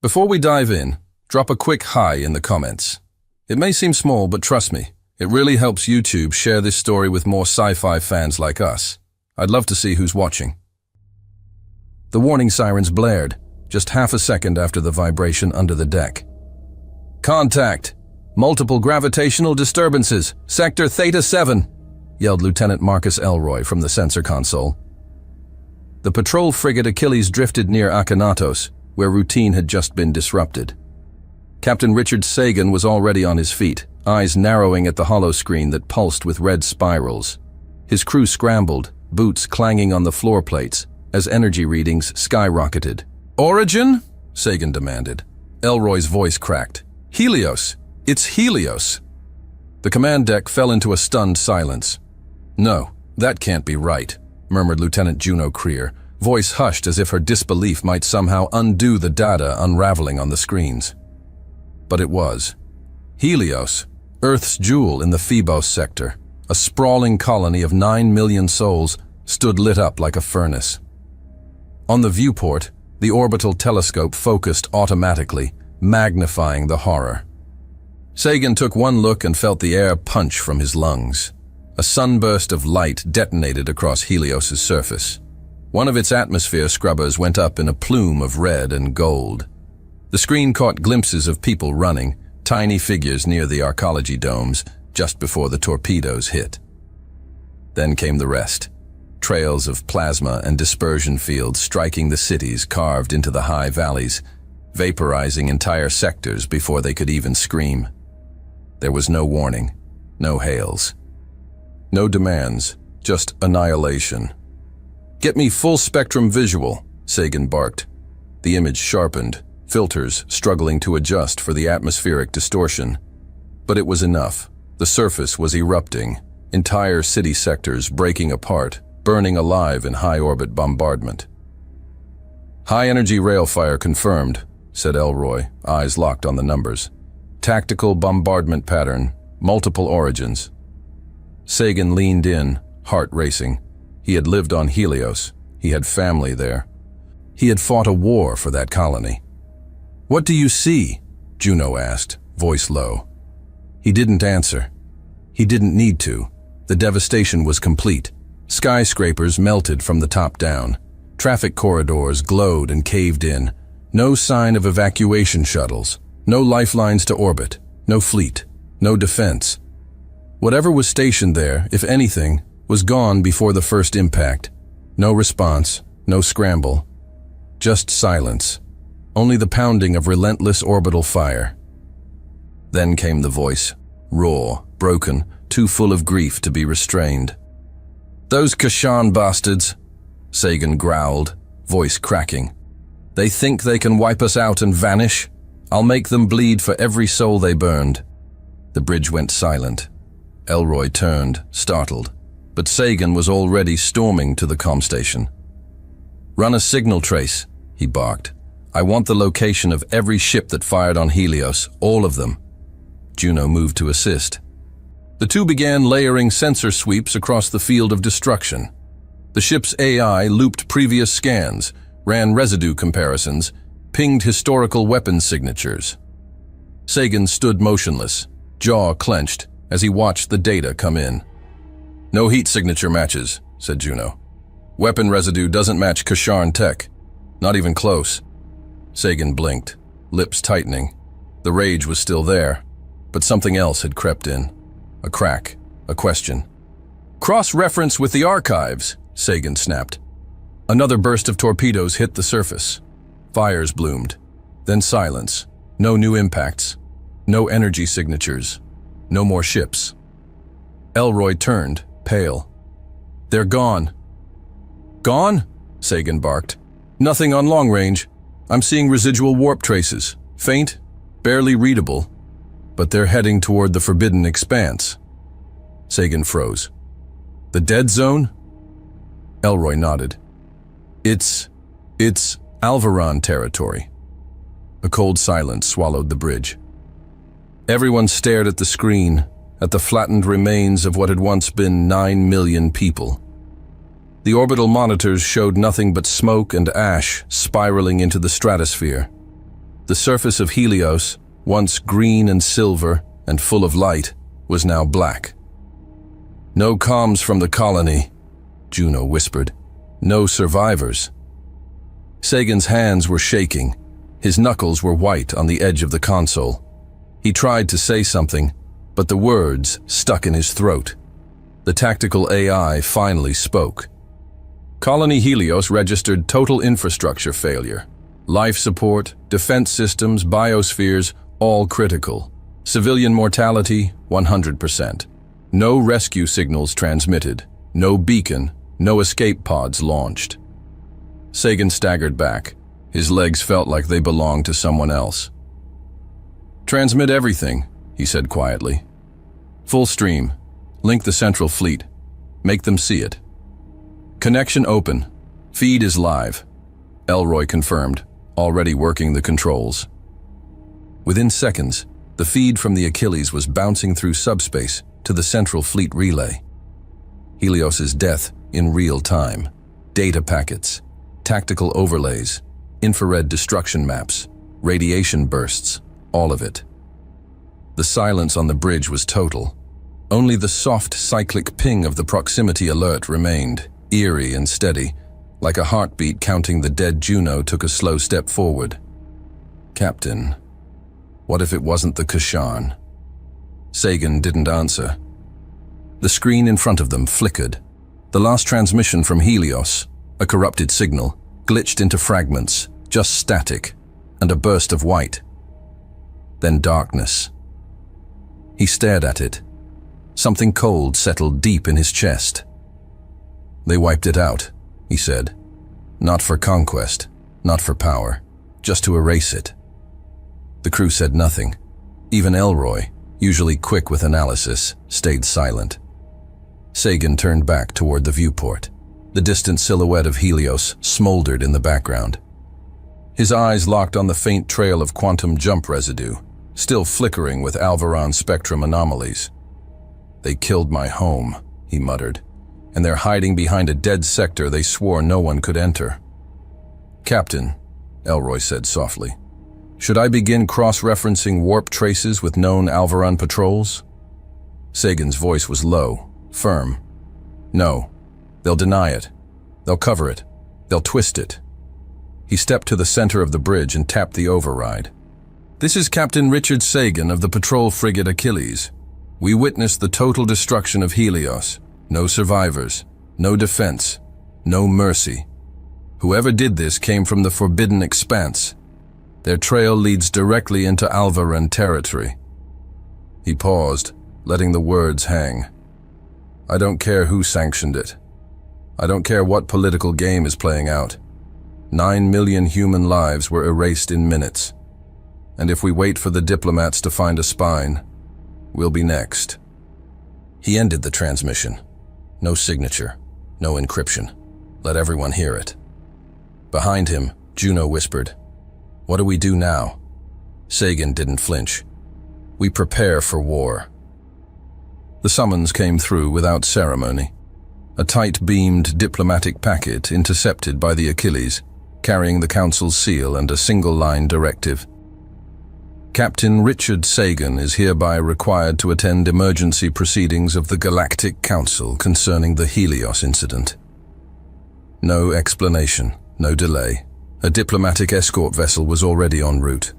Before we dive in, drop a quick hi in the comments. It may seem small, but trust me, it really helps YouTube share this story with more sci-fi fans like us. I'd love to see who's watching. The warning sirens blared, just half a second after the vibration under the deck. "Contact! Multiple gravitational disturbances, Sector Theta 7, yelled Lieutenant Marcus Elroy from the sensor console. The patrol frigate Achilles drifted near Akhenatos, where routine had just been disrupted. Captain Richard Sagan was already on his feet, eyes narrowing at the holoscreen that pulsed with red spirals. His crew scrambled, boots clanging on the floor plates, as energy readings skyrocketed. "Origin?" Sagan demanded. Elroy's voice cracked. "Helios! It's Helios!" The command deck fell into a stunned silence. "No, that can't be right," murmured Lieutenant Juno Creer, voice hushed as if her disbelief might somehow undo the data unraveling on the screens. But it was. Helios, Earth's jewel in the Phobos sector, a sprawling colony of 9 million souls, stood lit up like a furnace. On the viewport, the orbital telescope focused automatically, magnifying the horror. Sagan took one look and felt the air punch from his lungs. A sunburst of light detonated across Helios's surface. One of its atmosphere scrubbers went up in a plume of red and gold. The screen caught glimpses of people running, tiny figures near the arcology domes, just before the torpedoes hit. Then came the rest. Trails of plasma and dispersion fields striking the cities carved into the high valleys, vaporizing entire sectors before they could even scream. There was no warning, no hails. No demands, just annihilation. "Get me full-spectrum visual," Sagan barked. The image sharpened, filters struggling to adjust for the atmospheric distortion. But it was enough. The surface was erupting, entire city sectors breaking apart, burning alive in high-orbit bombardment. "High-energy rail fire confirmed," said Elroy, eyes locked on the numbers. "Tactical bombardment pattern, multiple origins." Sagan leaned in, heart racing. He had lived on Helios. He had family there. He had fought a war for that colony. "What do you see?" Juno asked, voice low. He didn't answer. He didn't need to. The devastation was complete. Skyscrapers melted from the top down. Traffic corridors glowed and caved in. No sign of evacuation shuttles. No lifelines to orbit. No fleet. No defense. Whatever was stationed there, if anything, was gone before the first impact. No response, no scramble. Just silence. Only the pounding of relentless orbital fire. Then came the voice, raw, broken, too full of grief to be restrained. "Those Kashan bastards," Sagan growled, voice cracking. "They think they can wipe us out and vanish? I'll make them bleed for every soul they burned." The bridge went silent. Elroy turned, startled, but Sagan was already storming to the comm station. "Run a signal trace," he barked. "I want the location of every ship that fired on Helios, all of them." Juno moved to assist. The two began layering sensor sweeps across the field of destruction. The ship's AI looped previous scans, ran residue comparisons, pinged historical weapon signatures. Sagan stood motionless, jaw clenched, as he watched the data come in. "No heat signature matches," said Juno. "Weapon residue doesn't match Kasharn tech. Not even close." Sagan blinked, lips tightening. The rage was still there, but something else had crept in. A crack, a question. "Cross-reference with the archives," Sagan snapped. Another burst of torpedoes hit the surface. Fires bloomed. Then silence. No new impacts. No energy signatures. No more ships. Elroy turned, pale. "They're gone." "Gone?" Sagan barked. "Nothing on long range. I'm seeing residual warp traces. Faint, barely readable. But they're heading toward the forbidden expanse." Sagan froze. "The dead zone?" Elroy nodded. It's Alvaron territory." A cold silence swallowed the bridge. Everyone stared at the screen, at the flattened remains of what had once been 9 million people. The orbital monitors showed nothing but smoke and ash spiraling into the stratosphere. The surface of Helios, once green and silver and full of light, was now black. "No comms from the colony," Juno whispered. "No survivors." Sagan's hands were shaking. His knuckles were white on the edge of the console. He tried to say something, but the words stuck in his throat. The tactical AI finally spoke. "Colony Helios registered total infrastructure failure. Life support, defense systems, biospheres, all critical. Civilian mortality, 100%. No rescue signals transmitted. No beacon, no escape pods launched." Sagan staggered back. His legs felt like they belonged to someone else. "Transmit everything," he said quietly. "Full stream. Link the central fleet. Make them see it. Connection open. Feed is live." Elroy confirmed, already working the controls. Within seconds, the feed from the Achilles was bouncing through subspace to the central fleet relay. Helios's death in real time. Data packets, tactical overlays, infrared destruction maps, radiation bursts, all of it. The silence on the bridge was total. Only the soft cyclic ping of the proximity alert remained, eerie and steady, like a heartbeat counting. The dead Juno took a slow step forward. "Captain, what if it wasn't the Kashan?" Sagan didn't answer. The screen in front of them flickered. The last transmission from Helios, a corrupted signal, glitched into fragments, just static, and a burst of white. Then darkness. He stared at it. Something cold settled deep in his chest. "They wiped it out," he said. "Not for conquest, not for power, just to erase it." The crew said nothing. Even Elroy, usually quick with analysis, stayed silent. Sagan turned back toward the viewport. The distant silhouette of Helios smoldered in the background. His eyes locked on the faint trail of quantum jump residue, still flickering with Alvaron spectrum anomalies. "They killed my home," he muttered, "and they're hiding behind a dead sector they swore no one could enter." "Captain," Elroy said softly, "should I begin cross-referencing warp traces with known Alvaron patrols?" Sagan's voice was low, firm. "No. They'll deny it. They'll cover it. They'll twist it." He stepped to the center of the bridge and tapped the override. "This is Captain Richard Sagan of the patrol frigate Achilles. We witnessed the total destruction of Helios. No survivors, no defense, no mercy. Whoever did this came from the forbidden expanse. Their trail leads directly into Alvaron territory." He paused, letting the words hang. "I don't care who sanctioned it. I don't care what political game is playing out. 9 million human lives were erased in minutes. And if we wait for the diplomats to find a spine, we'll be next." He ended the transmission. No signature, no encryption. Let everyone hear it. Behind him, Juno whispered, "What do we do now?" Sagan didn't flinch. "We prepare for war." The summons came through without ceremony. A tight-beamed diplomatic packet intercepted by the Achilles, carrying the Council's seal and a single-line directive. "Captain Richard Sagan is hereby required to attend emergency proceedings of the Galactic Council concerning the Helios incident." No explanation, no delay. A diplomatic escort vessel was already en route.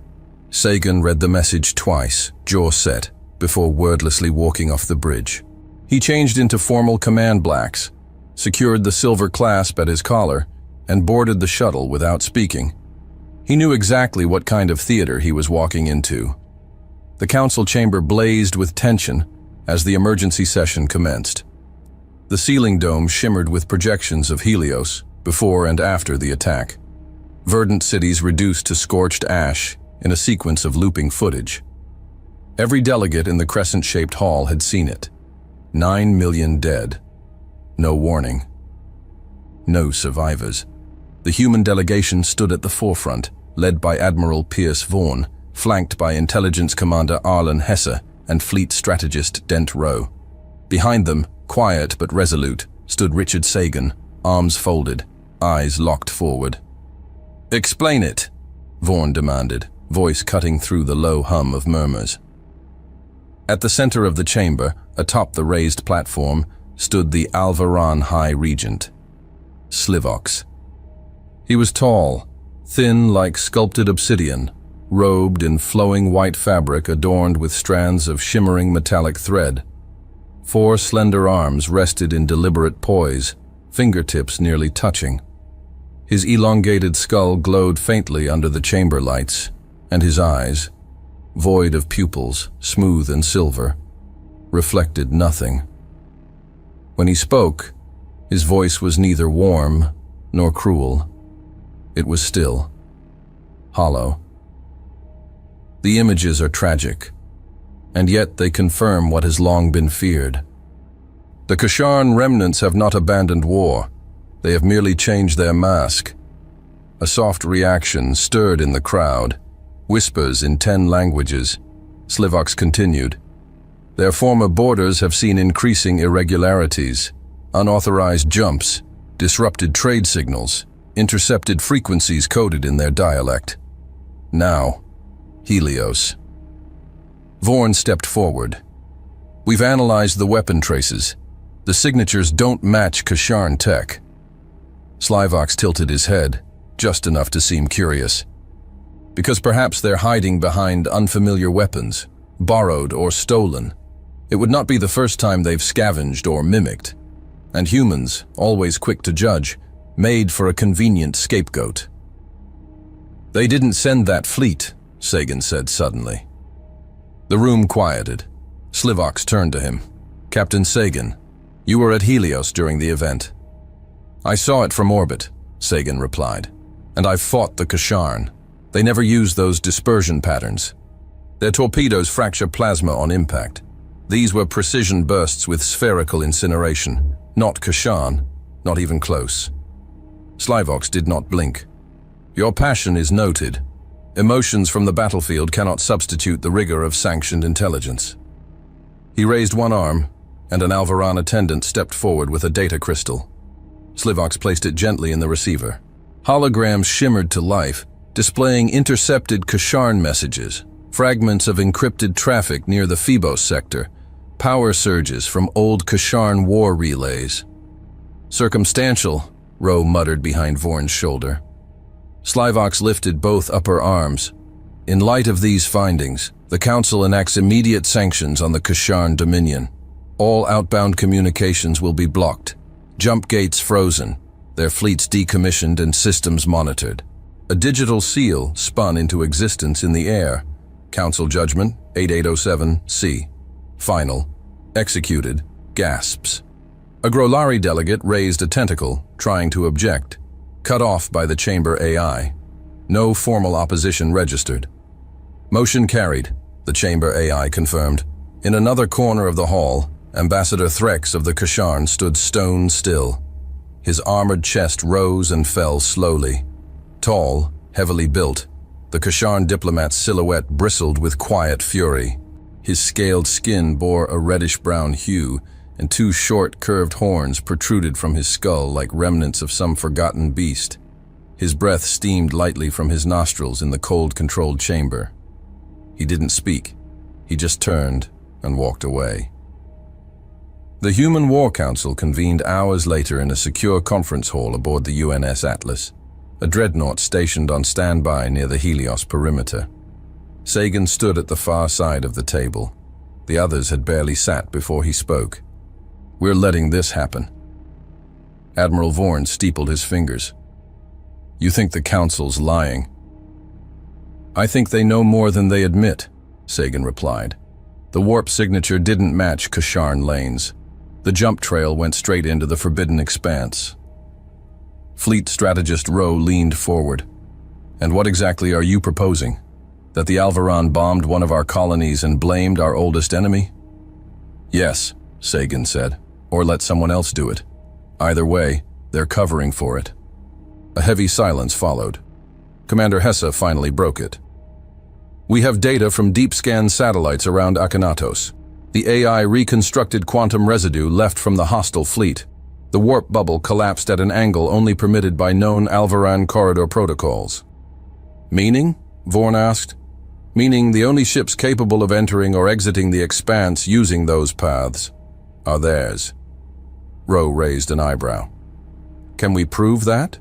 Sagan read the message twice, jaw set, before wordlessly walking off the bridge. He changed into formal command blacks, secured the silver clasp at his collar, and boarded the shuttle without speaking. He knew exactly what kind of theater he was walking into. The council chamber blazed with tension as the emergency session commenced. The ceiling dome shimmered with projections of Helios before and after the attack. Verdant cities reduced to scorched ash in a sequence of looping footage. Every delegate in the crescent-shaped hall had seen it. 9 million dead. No warning. No survivors. The human delegation stood at the forefront, led by Admiral Pierce Vaughan, flanked by Intelligence Commander Arlen Hesse and Fleet Strategist Dent Rowe. Behind them, quiet but resolute, stood Richard Sagan, arms folded, eyes locked forward. "Explain it," Vaughan demanded, voice cutting through the low hum of murmurs. At the center of the chamber, atop the raised platform, stood the Alvaran High Regent, Slivox. He was tall, thin like sculpted obsidian, robed in flowing white fabric adorned with strands of shimmering metallic thread. 4 slender arms rested in deliberate poise, fingertips nearly touching. His elongated skull glowed faintly under the chamber lights, and his eyes, void of pupils, smooth and silver, reflected nothing. When he spoke, his voice was neither warm nor cruel. It was still, hollow. The images are tragic, and yet they confirm what has long been feared. The Kasharn remnants have not abandoned war. They have merely changed their mask. A soft reaction stirred in the crowd, whispers in 10 languages. Slivox continued. Their former borders have seen increasing irregularities, unauthorized jumps, disrupted trade signals, intercepted frequencies coded in their dialect. Now, Helios. Vorn stepped forward. We've analyzed the weapon traces. The signatures don't match Kasharn tech. Slivox tilted his head, just enough to seem curious. Because perhaps they're hiding behind unfamiliar weapons, borrowed or stolen. It would not be the first time they've scavenged or mimicked. And humans, always quick to judge, made for a convenient scapegoat. They didn't send that fleet, Sagan said suddenly. The room quieted. Slivox turned to him. Captain Sagan, you were at Helios during the event. I saw it from orbit, Sagan replied. And I've fought the Kasharn. They never use those dispersion patterns. Their torpedoes fracture plasma on impact. These were precision bursts with spherical incineration. Not Kasharn, not even close. Slivox did not blink. Your passion is noted. Emotions from the battlefield cannot substitute the rigor of sanctioned intelligence. He raised one arm, and an Alvaran attendant stepped forward with a data crystal. Slivox placed it gently in the receiver. Holograms shimmered to life, displaying intercepted Kasharn messages, fragments of encrypted traffic near the Phoebos sector, power surges from old Kasharn war relays. Circumstantial, Rowe muttered behind Vorn's shoulder. Slivox lifted both upper arms. In light of these findings, the Council enacts immediate sanctions on the Kasharn Dominion. All outbound communications will be blocked, jump gates frozen, their fleets decommissioned and systems monitored. A digital seal spun into existence in the air. Council Judgment 8807-C. Final. Executed. Gasps. A Grolari delegate raised a tentacle, trying to object. Cut off by the chamber AI. No formal opposition registered. Motion carried, the chamber AI confirmed. In another corner of the hall, Ambassador Threx of the Kasharn stood stone still. His armored chest rose and fell slowly. Tall, heavily built, the Kasharn diplomat's silhouette bristled with quiet fury. His scaled skin bore a reddish-brown hue, and 2 short, curved horns protruded from his skull like remnants of some forgotten beast. His breath steamed lightly from his nostrils in the cold-controlled chamber. He didn't speak. He just turned and walked away. The Human War Council convened hours later in a secure conference hall aboard the UNS Atlas, a dreadnought stationed on standby near the Helios perimeter. Sagan stood at the far side of the table. The others had barely sat before he spoke. We're letting this happen. Admiral Vorn steepled his fingers. You think the Council's lying? I think they know more than they admit, Sagan replied. The warp signature didn't match Kasharn lanes. The jump trail went straight into the Forbidden Expanse. Fleet Strategist Rowe leaned forward. And what exactly are you proposing? That the Alvaran bombed one of our colonies and blamed our oldest enemy? Yes, Sagan said, or let someone else do it. Either way, they're covering for it. A heavy silence followed. Commander Hesse finally broke it. We have data from deep scan satellites around Akhenatos. The AI reconstructed quantum residue left from the hostile fleet. The warp bubble collapsed at an angle only permitted by known Alvaran corridor protocols. Meaning? Vorn asked. meaning the only ships capable of entering or exiting the expanse using those paths are theirs. Ro raised an eyebrow. Can we prove that?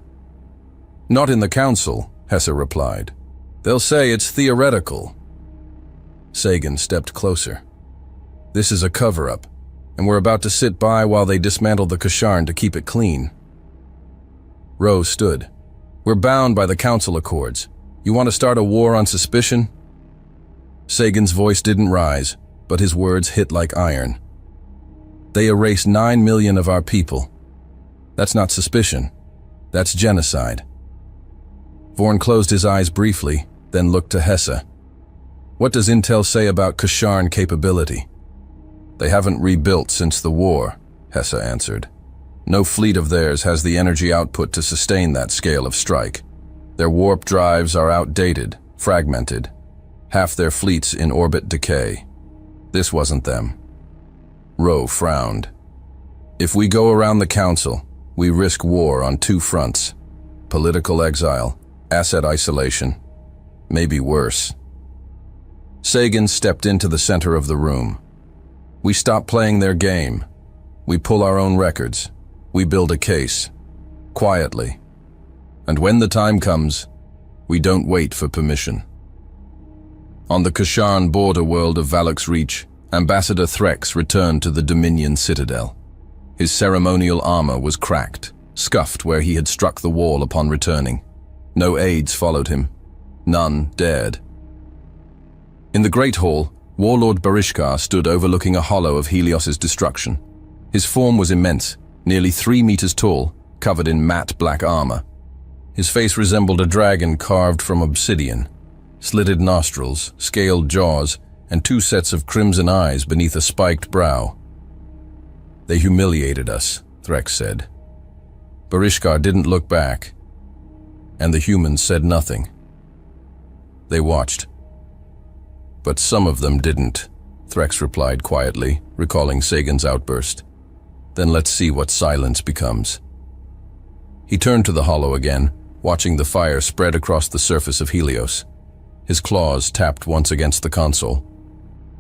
Not in the Council, Hesse replied. They'll say it's theoretical. Sagan stepped closer. This is a cover-up, and we're about to sit by while they dismantle the Kasharn to keep it clean. Ro stood. We're bound by the Council Accords. You want to start a war on suspicion? Sagan's voice didn't rise, but his words hit like iron. They erased 9 million of our people. That's not suspicion. That's genocide. Vorn closed his eyes briefly, then looked to Hesse. What does Intel say about Kasharn capability? They haven't rebuilt since the war, Hesse answered. No fleet of theirs has the energy output to sustain that scale of strike. Their warp drives are outdated, fragmented. Half their fleets in orbit decay. This wasn't them. Ro frowned. If we go around the Council, we risk war on 2 fronts. Political exile, asset isolation, maybe worse. Sagan stepped into the center of the room. We stop playing their game. We pull our own records. We build a case. Quietly. And when the time comes, we don't wait for permission. On the Kasharn border world of Valak's Reach, Ambassador Threx returned to the Dominion Citadel. His ceremonial armor was cracked, scuffed where he had struck the wall upon returning. No aides followed him. None dared. In the Great Hall, Warlord Barishkar stood overlooking a hollow of Helios's destruction. His form was immense, nearly 3 meters tall, covered in matte black armor. His face resembled a dragon carved from obsidian. Slitted nostrils, scaled jaws, and 2 sets of crimson eyes beneath a spiked brow. They humiliated us, Threx said. Barishkar didn't look back, and the humans said nothing. They watched. But some of them didn't, Threx replied quietly, recalling Sagan's outburst. Then let's see what silence becomes. He turned to the hollow again, watching the fire spread across the surface of Helios. His claws tapped once against the console.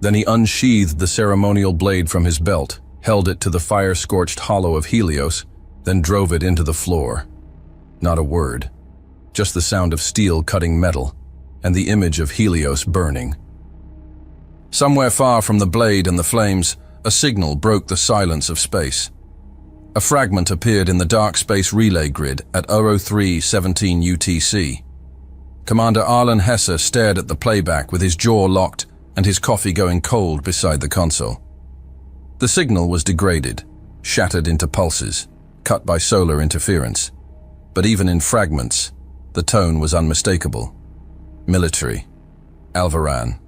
Then he unsheathed the ceremonial blade from his belt, held it to the fire-scorched hollow of Helios, then drove it into the floor. Not a word, just the sound of steel cutting metal, and the image of Helios burning. Somewhere far from the blade and the flames, a signal broke the silence of space. A fragment appeared in the dark space relay grid at 03:17 UTC. Commander Arlen Hesse stared at the playback with his jaw locked and his coffee going cold beside the console. The signal was degraded, shattered into pulses, cut by solar interference. But even in fragments, the tone was unmistakable. Military, Alvaran,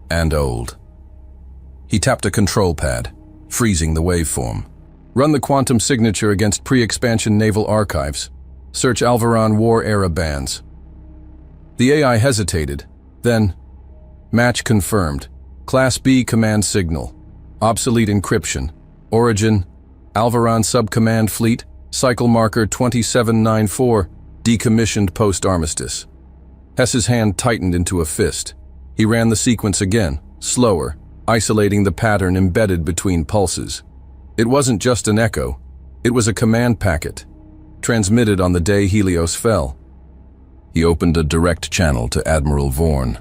and old. He tapped a control pad, freezing the waveform. Run the quantum signature against pre-expansion naval archives. Search Alvaran war-era bands. The AI hesitated, then, match confirmed. Class B command signal. Obsolete encryption. Origin, Alvaran Subcommand Fleet, cycle marker 2794, decommissioned post-armistice. Hesse's hand tightened into a fist. He ran the sequence again, slower, isolating the pattern embedded between pulses. It wasn't just an echo, it was a command packet, transmitted on the day Helios fell. He opened a direct channel to Admiral Vorn.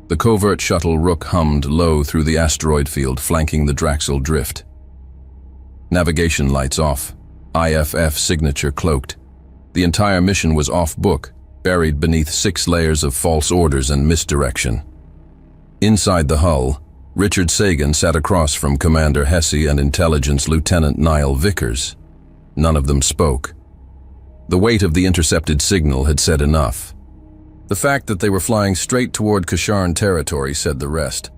The covert shuttle Rook hummed low through the asteroid field flanking the Draxel drift. Navigation lights off, IFF signature cloaked. The entire mission was off-book, buried beneath 6 layers of false orders and misdirection. Inside the hull, Richard Sagan sat across from Commander Hesse and Intelligence Lieutenant Niall Vickers. None of them spoke. The weight of the intercepted signal had said enough. The fact that they were flying straight toward Kasharn territory said the rest.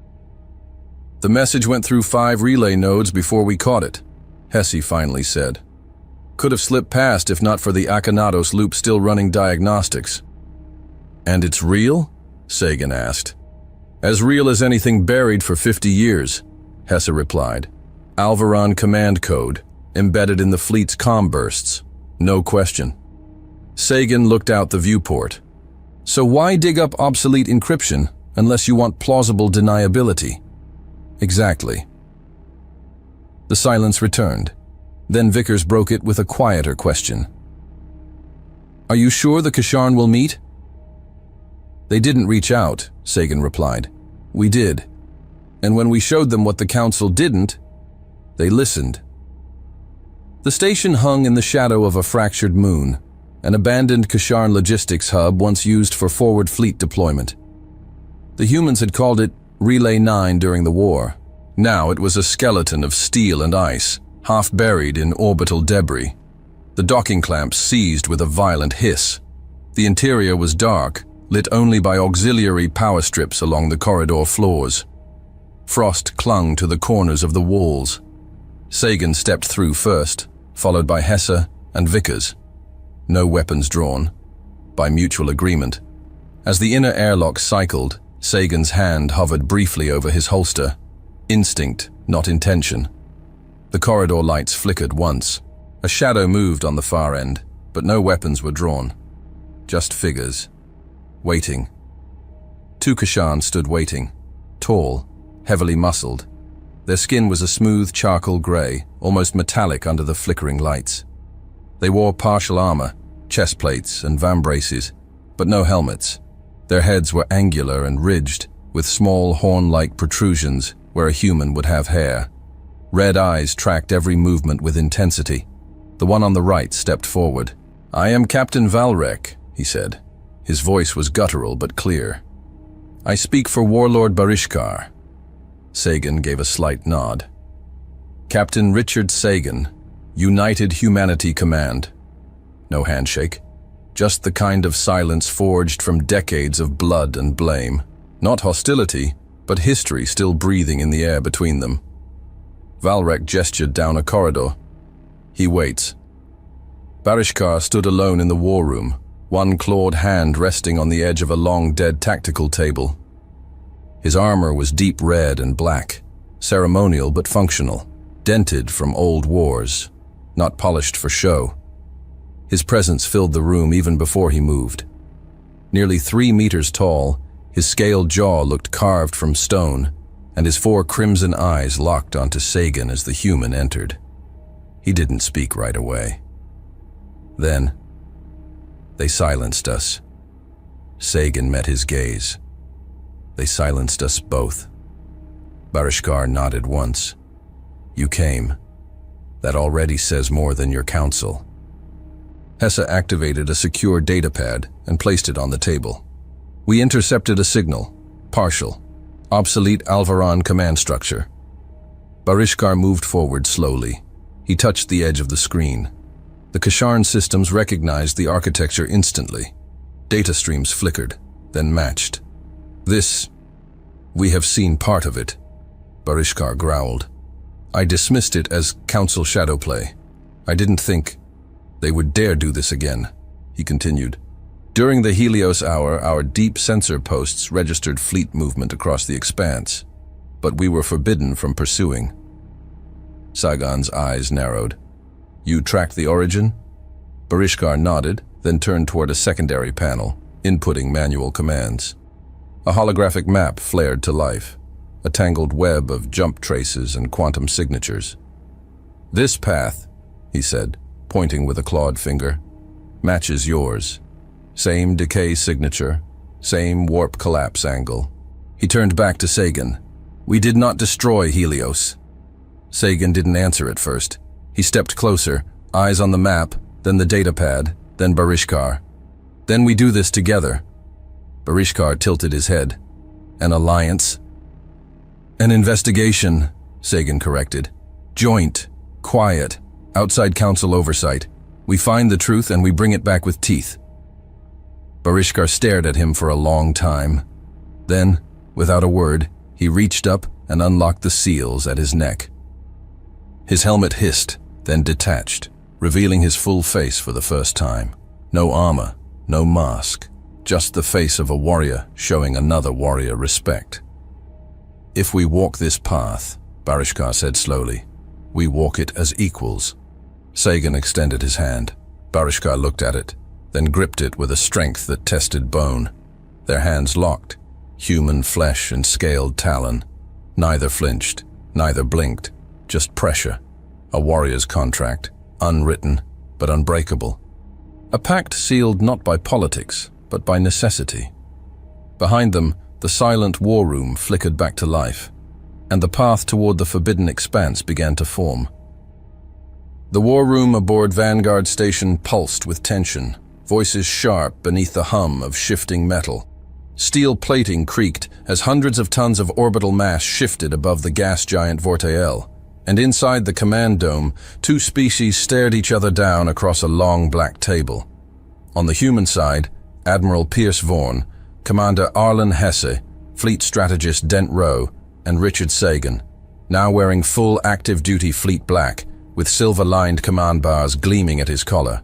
The message went through 5 relay nodes before we caught it, Hesse finally said. Could have slipped past if not for the Akhenatos loop still running diagnostics. And it's real? Sagan asked. As real as anything buried for 50 years, Hesse replied. Alvaran command code, embedded in the fleet's comm bursts. No question. Sagan looked out the viewport. So why dig up obsolete encryption, unless you want plausible deniability. Exactly. The silence returned. Then Vickers broke it with a quieter question. Are you sure the Kasharn will meet? They didn't reach out, Sagan replied. We did. And when we showed them what the Council didn't, they listened. The station hung in the shadow of a fractured moon, an abandoned Kasharn logistics hub once used for forward fleet deployment. The humans had called it Relay 9 during the war. Now it was a skeleton of steel and ice, half buried in orbital debris. The docking clamps seized with a violent hiss. The interior was dark, lit only by auxiliary power strips along the corridor floors. Frost clung to the corners of the walls. Sagan stepped through first, followed by Hesse and Vickers. No weapons drawn, by mutual agreement. As the inner airlock cycled, Sagan's hand hovered briefly over his holster. Instinct, not intention. The corridor lights flickered once. A shadow moved on the far end, but no weapons were drawn. Just figures. Waiting. Two Kasharn stood waiting. Tall, heavily muscled. Their skin was a smooth charcoal gray, almost metallic under the flickering lights. They wore partial armor, chest plates and vambraces, but no helmets. Their heads were angular and ridged, with small horn-like protrusions where a human would have hair. Red eyes tracked every movement with intensity. The one on the right stepped forward. I am Captain Valrek, he said. His voice was guttural but clear. I speak for Warlord Barishkar. Sagan gave a slight nod. Captain Richard Sagan, United Humanity Command. No handshake. Just the kind of silence forged from decades of blood and blame. Not hostility, but history still breathing in the air between them. Valrek gestured down a corridor. He waits. Barishkar stood alone in the war room, one clawed hand resting on the edge of a long-dead tactical table. His armor was deep red and black, ceremonial but functional, dented from old wars, not polished for show. His presence filled the room even before he moved. Nearly 3 meters tall, his scaled jaw looked carved from stone, and his 4 crimson eyes locked onto Sagan as the human entered. He didn't speak right away. Then, they silenced us. Sagan met his gaze. They silenced us both. Barishkar nodded once. You came. That already says more than your counsel. Hesse activated a secure datapad and placed it on the table. We intercepted a signal, partial, obsolete Alvaran command structure. Barishkar moved forward slowly. He touched the edge of the screen. The Kasharn systems recognized the architecture instantly. Data streams flickered, then matched. We have seen part of it, Barishkar growled. I dismissed it as council shadowplay. I didn't think they would dare do this again, he continued. During the Helios hour, our deep sensor posts registered fleet movement across the expanse, but we were forbidden from pursuing. Sagan's eyes narrowed. You tracked the origin? Barishkar nodded, then turned toward a secondary panel, inputting manual commands. A holographic map flared to life, a tangled web of jump traces and quantum signatures. This path, he said, pointing with a clawed finger, matches yours. Same decay signature, same warp collapse angle. He turned back to Sagan. We did not destroy Helios. Sagan didn't answer at first. He stepped closer, eyes on the map, then the datapad, then Barishkar. Then we do this together. Barishkar tilted his head. An alliance? An investigation, Sagan corrected. Joint, quiet, outside council oversight. We find the truth and we bring it back with teeth. Barishkar stared at him for a long time. Then, without a word, he reached up and unlocked the seals at his neck. His helmet hissed, then detached, revealing his full face for the first time. No armor, no mask, just the face of a warrior showing another warrior respect. If we walk this path, Barishkar said slowly, we walk it as equals. Sagan extended his hand. Barishkar looked at it, then gripped it with a strength that tested bone. Their hands locked. human flesh and scaled talon. Neither flinched, neither blinked, just pressure. A warrior's contract, unwritten, but unbreakable. A pact sealed not by politics, but by necessity. Behind them, the silent war room flickered back to life, and the path toward the forbidden expanse began to form. The war room aboard Vanguard Station pulsed with tension, voices sharp beneath the hum of shifting metal. Steel plating creaked as hundreds of tons of orbital mass shifted above the gas giant Vortael, and inside the command dome, two species stared each other down across a long black table. On the human side, Admiral Pierce Vaughan, Commander Arlen Hesse, Fleet Strategist Dent Rowe, and Richard Sagan, now wearing full active-duty fleet black, with silver-lined command bars gleaming at his collar.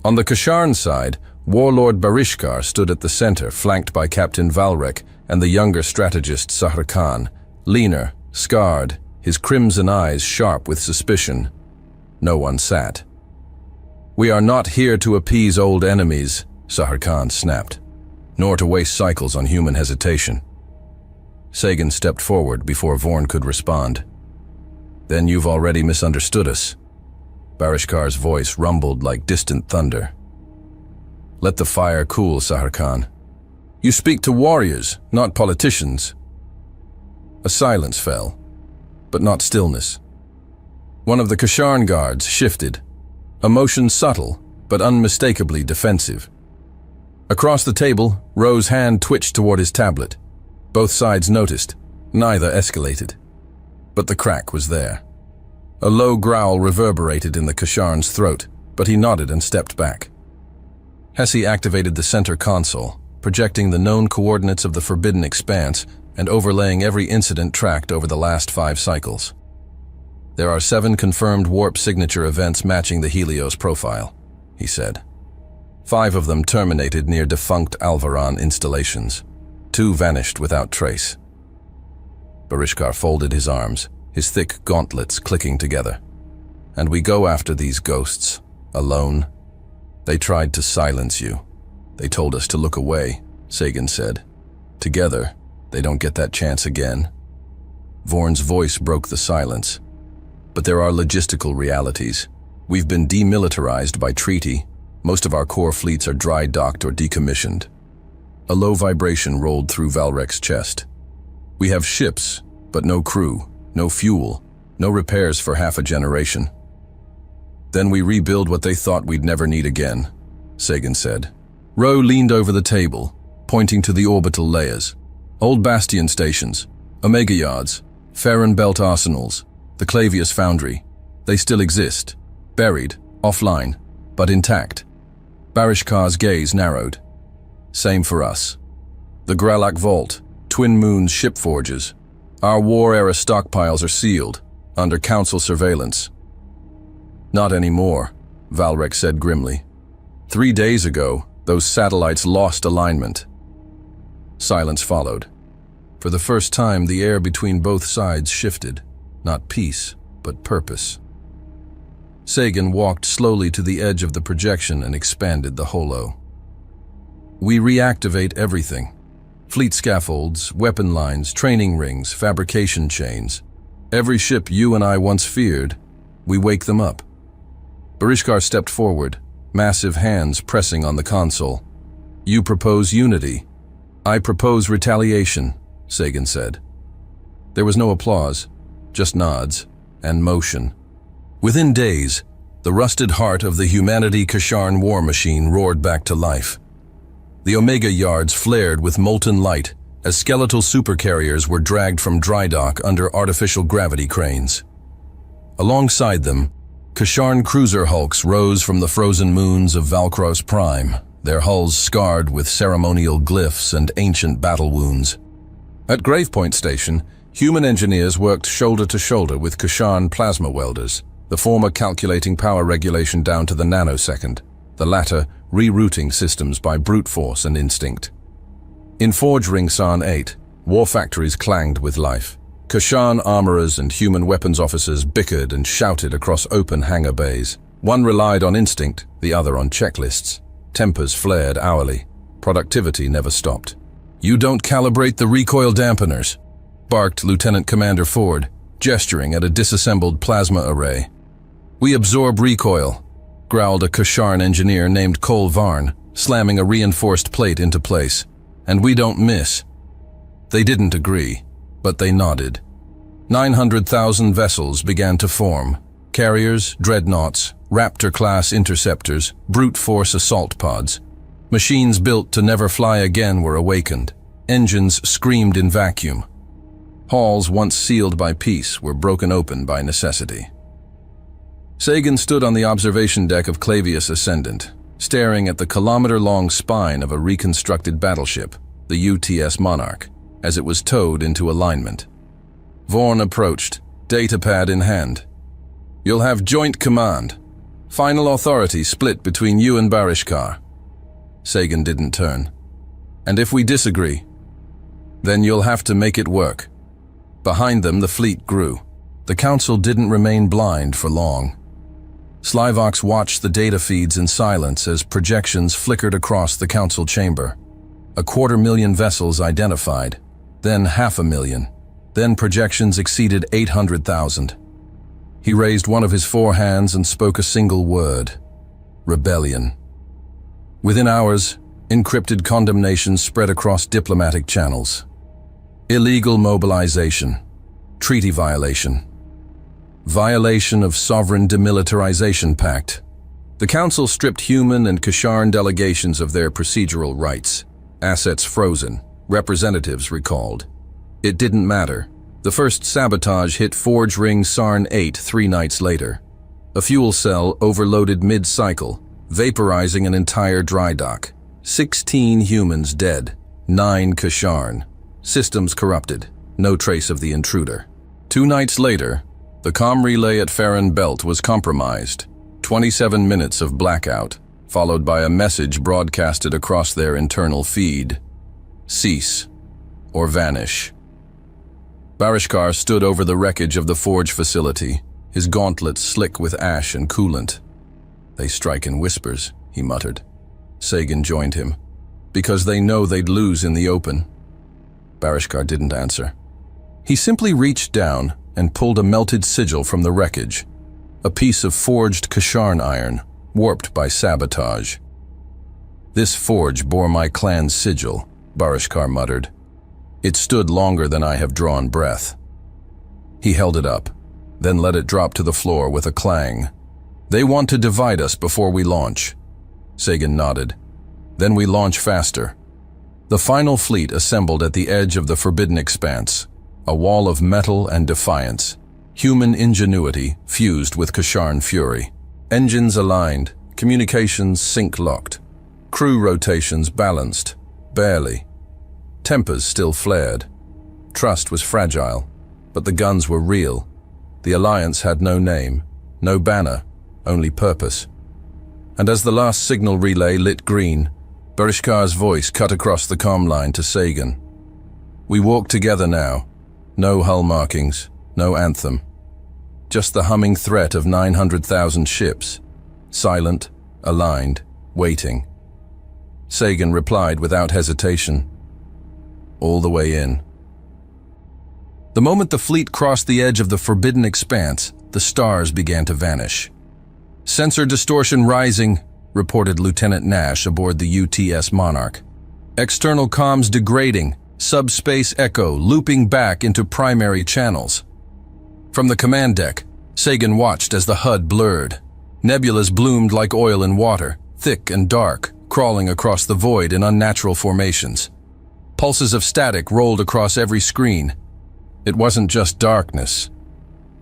On the Kasharn side, Warlord Barishkar stood at the center, flanked by Captain Valrek and the younger strategist Sahar Khan, leaner, scarred, his crimson eyes sharp with suspicion. No one sat. "We are not here to appease old enemies," Sahar Khan snapped, "nor to waste cycles on human hesitation." Sagan stepped forward before Vaughan could respond. "Then you've already misunderstood us." Barishkar's voice rumbled like distant thunder. "Let the fire cool, Sahar Khan. You speak to warriors, not politicians." A silence fell, but not stillness. One of the Kasharn guards shifted, a motion subtle but unmistakably defensive. Across the table, Rowe's hand twitched toward his tablet. Both sides noticed, neither escalated. But the crack was there. A low growl reverberated in the Kasharn's throat, but he nodded and stepped back. Hesse activated the center console, projecting the known coordinates of the forbidden expanse and overlaying every incident tracked over the last 5 cycles. "There are 7 confirmed warp signature events matching the Helios profile," he said. 5 of them terminated near defunct Alvaran installations. 2 vanished without trace. Barishkar folded his arms, his thick gauntlets clicking together. "And we go after these ghosts, alone. They tried to silence you. They told us to look away," Sagan said. "Together, they don't get that chance again." Vaughan's voice broke the silence. "But there are logistical realities. We've been demilitarized by treaty. Most of our core fleets are dry-docked or decommissioned." A low vibration rolled through Valrek's chest. "We have ships, but no crew, no fuel, no repairs for half a generation." "Then we rebuild what they thought we'd never need again," Sagan said. Rowe leaned over the table, pointing to the orbital layers. "Old bastion stations, Omega yards, Farron Belt arsenals, the Clavius foundry. They still exist, buried, offline, but intact." Barishkar's gaze narrowed. "Same for us. The Gralak Vault, Twin Moon's ship forges. Our war-era stockpiles are sealed, under Council surveillance." "Not anymore," Valrek said grimly. 3 days ago, those satellites lost alignment." Silence followed. For the first time, the air between both sides shifted, not peace, but purpose. Sagan walked slowly to the edge of the projection and expanded the holo. "We reactivate everything. Fleet scaffolds, weapon lines, training rings, fabrication chains. Every ship you and I once feared, we wake them up." Barishkar stepped forward, massive hands pressing on the console. "You propose unity. I propose retaliation," Sagan said. There was no applause, just nods and motion. Within days, the rusted heart of the humanity Kasharn war machine roared back to life. The Omega yards flared with molten light as skeletal supercarriers were dragged from dry dock under artificial gravity cranes. Alongside them, Kasharn cruiser hulks rose from the frozen moons of Valkros Prime, their hulls scarred with ceremonial glyphs and ancient battle wounds. At Gravepoint Station, human engineers worked shoulder to shoulder with Kasharn plasma welders, the former calculating power regulation down to the nanosecond, the latter rerouting systems by brute force and instinct. In Forge Ring San 8, war factories clanged with life. Kasharn armorers and human weapons officers bickered and shouted across open hangar bays. One relied on instinct, the other on checklists. Tempers flared hourly. Productivity never stopped. "You don't calibrate the recoil dampeners," barked Lieutenant Commander Ford, gesturing at a disassembled plasma array. "We absorb recoil," growled a Kasharn engineer named Cole Varn, slamming a reinforced plate into place. "And we don't miss." They didn't agree, but they nodded. 900,000 vessels began to form. Carriers, dreadnoughts, Raptor-class interceptors, brute force assault pods. Machines built to never fly again were awakened. Engines screamed in vacuum. Halls once sealed by peace were broken open by necessity. Sagan stood on the observation deck of Clavius Ascendant, staring at the kilometer-long spine of a reconstructed battleship, the UTS Monarch, as it was towed into alignment. Vorn approached, datapad in hand. "You'll have joint command. Final authority split between you and Barishkar." Sagan didn't turn. "And if we disagree, then you'll have to make it work." Behind them, the fleet grew. The Council didn't remain blind for long. Slivox watched the data feeds in silence as projections flickered across the Council chamber. 250,000 vessels identified, then 500,000, then projections exceeded 800,000. He raised one of his four hands and spoke a single word: rebellion. Within hours, encrypted condemnations spread across diplomatic channels. Illegal mobilization, treaty violation, violation of Sovereign Demilitarization Pact. The Council stripped human and Kasharn delegations of their procedural rights. Assets frozen, representatives recalled. It didn't matter. The first sabotage hit Forge Ring Sarn 8 3 nights later. A fuel cell overloaded mid-cycle, vaporizing an entire dry dock. 16 humans dead, 9 Kasharn. Systems corrupted, no trace of the intruder. 2 nights later, the comm relay at Farron Belt was compromised. 27 minutes of blackout, followed by a message broadcasted across their internal feed: "Cease or vanish." Barishkar stood over the wreckage of the Forge facility, his gauntlets slick with ash and coolant. "They strike in whispers," he muttered. Sagan joined him. "Because they know they'd lose in the open." Barishkar didn't answer. He simply reached down and pulled a melted sigil from the wreckage, a piece of forged Kasharn iron, warped by sabotage. "This forge bore my clan's sigil," Barishkar muttered. "It stood longer than I have drawn breath." He held it up, then let it drop to the floor with a clang. "They want to divide us before we launch." Sagan nodded. "Then we launch faster." The final fleet assembled at the edge of the Forbidden Expanse, a wall of metal and defiance, human ingenuity fused with Kasharn fury. Engines aligned, communications sync-locked, crew rotations balanced, barely. Tempers still flared. Trust was fragile, but the guns were real. The Alliance had no name, no banner, only purpose. And as the last signal relay lit green, Barishkar's voice cut across the comm line to Sagan. "We walk together now. No hull markings, no anthem. Just the humming threat of 900,000 ships, silent, aligned, waiting." Sagan replied without hesitation, "All the way in." The moment the fleet crossed the edge of the Forbidden Expanse, the stars began to vanish. "Sensor distortion rising," reported Lieutenant Nash aboard the UTS Monarch. "External comms degrading, subspace echo looping back into primary channels." From the command deck, Sagan watched as the HUD blurred. Nebulas bloomed like oil in water, thick and dark, crawling across the void in unnatural formations. Pulses of static rolled across every screen. It wasn't just darkness.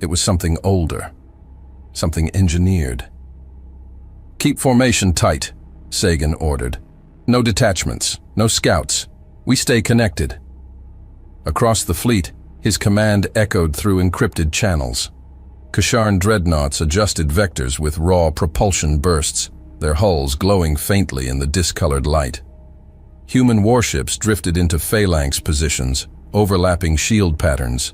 It was something older, something engineered. "Keep formation tight," Sagan ordered. "No detachments, no scouts. We stay connected." Across the fleet, his command echoed through encrypted channels. Kasharn dreadnoughts adjusted vectors with raw propulsion bursts, their hulls glowing faintly in the discolored light. Human warships drifted into phalanx positions, overlapping shield patterns.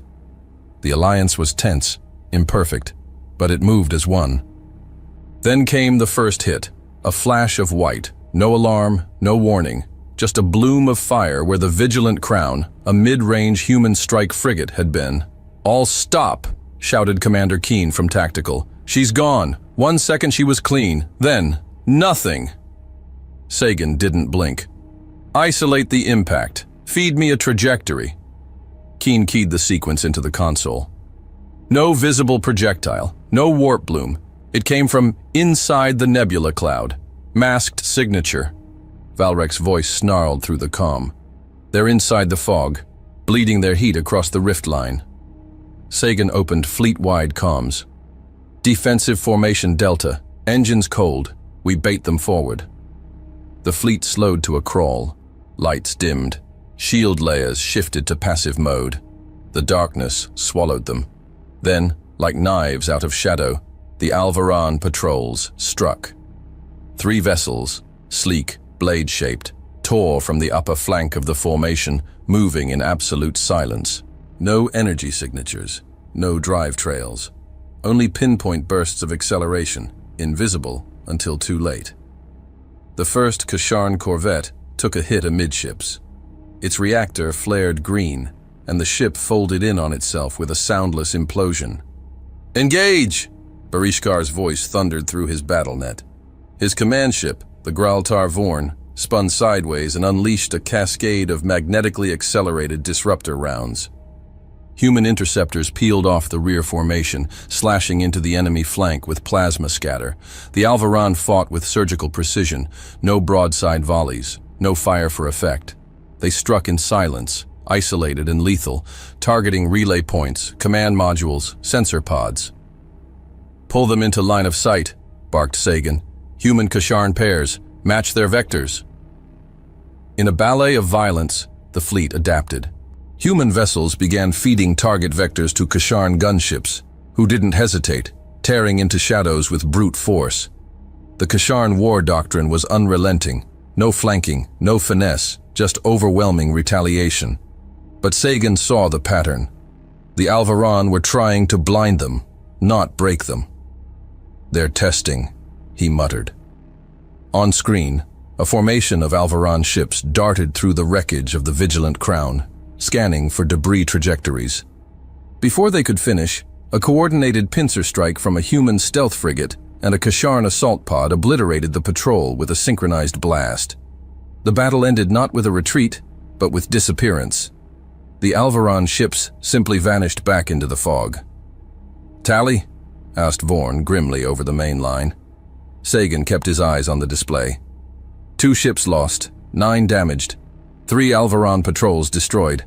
The Alliance was tense, imperfect, but it moved as one. Then came the first hit, a flash of white, no alarm, no warning, just a bloom of fire where the Vigilant Crown, a mid-range human strike frigate, had been. "All stop!" shouted Commander Keen from Tactical. "She's gone. 1 second she was clean. Then, nothing." Sagan didn't blink. "Isolate the impact. Feed me a trajectory." Keen keyed the sequence into the console. No visible projectile, no warp bloom. It came from inside the nebula cloud. Masked signature. Valrek's voice snarled through the comm. "They're inside the fog, bleeding their heat across the rift line." Sagan opened fleet-wide comms. "Defensive formation Delta. Engines cold. We bait them forward." The fleet slowed to a crawl. Lights dimmed. Shield layers shifted to passive mode. The darkness swallowed them. Then, like knives out of shadow, the Alvaran patrols struck. 3 vessels, sleek, blade-shaped, tore from the upper flank of the formation, moving in absolute silence. No energy signatures, no drive trails. Only pinpoint bursts of acceleration, invisible until too late. The first Kasharn corvette took a hit amidships. Its reactor flared green, and the ship folded in on itself with a soundless implosion. "Engage!" Barishkar's voice thundered through his battlenet. His command ship, the Graltar Vorn, spun sideways and unleashed a cascade of magnetically accelerated disruptor rounds. Human interceptors peeled off the rear formation, slashing into the enemy flank with plasma scatter. The Alvaran fought with surgical precision, no broadside volleys, no fire for effect. They struck in silence, isolated and lethal, targeting relay points, command modules, sensor pods. "Pull them into line of sight," barked Sagan. "Human Kasharn pairs, match their vectors." In a ballet of violence, the fleet adapted. Human vessels began feeding target vectors to Kasharn gunships, who didn't hesitate, tearing into shadows with brute force. The Kasharn war doctrine was unrelenting. No flanking, no finesse, just overwhelming retaliation. But Sagan saw the pattern. The Alvaran were trying to blind them, not break them. "They're testing," he muttered. On screen, a formation of Alvaran ships darted through the wreckage of the Vigilant Crown, scanning for debris trajectories. Before they could finish, a coordinated pincer strike from a human stealth frigate and a Kasharn assault pod obliterated the patrol with a synchronized blast. The battle ended not with a retreat, but with disappearance. The Alvaran ships simply vanished back into the fog. "Tally?" asked Vorn grimly over the main line. Sagan kept his eyes on the display. 2 ships lost, 9 damaged, 3 Alvaran patrols destroyed.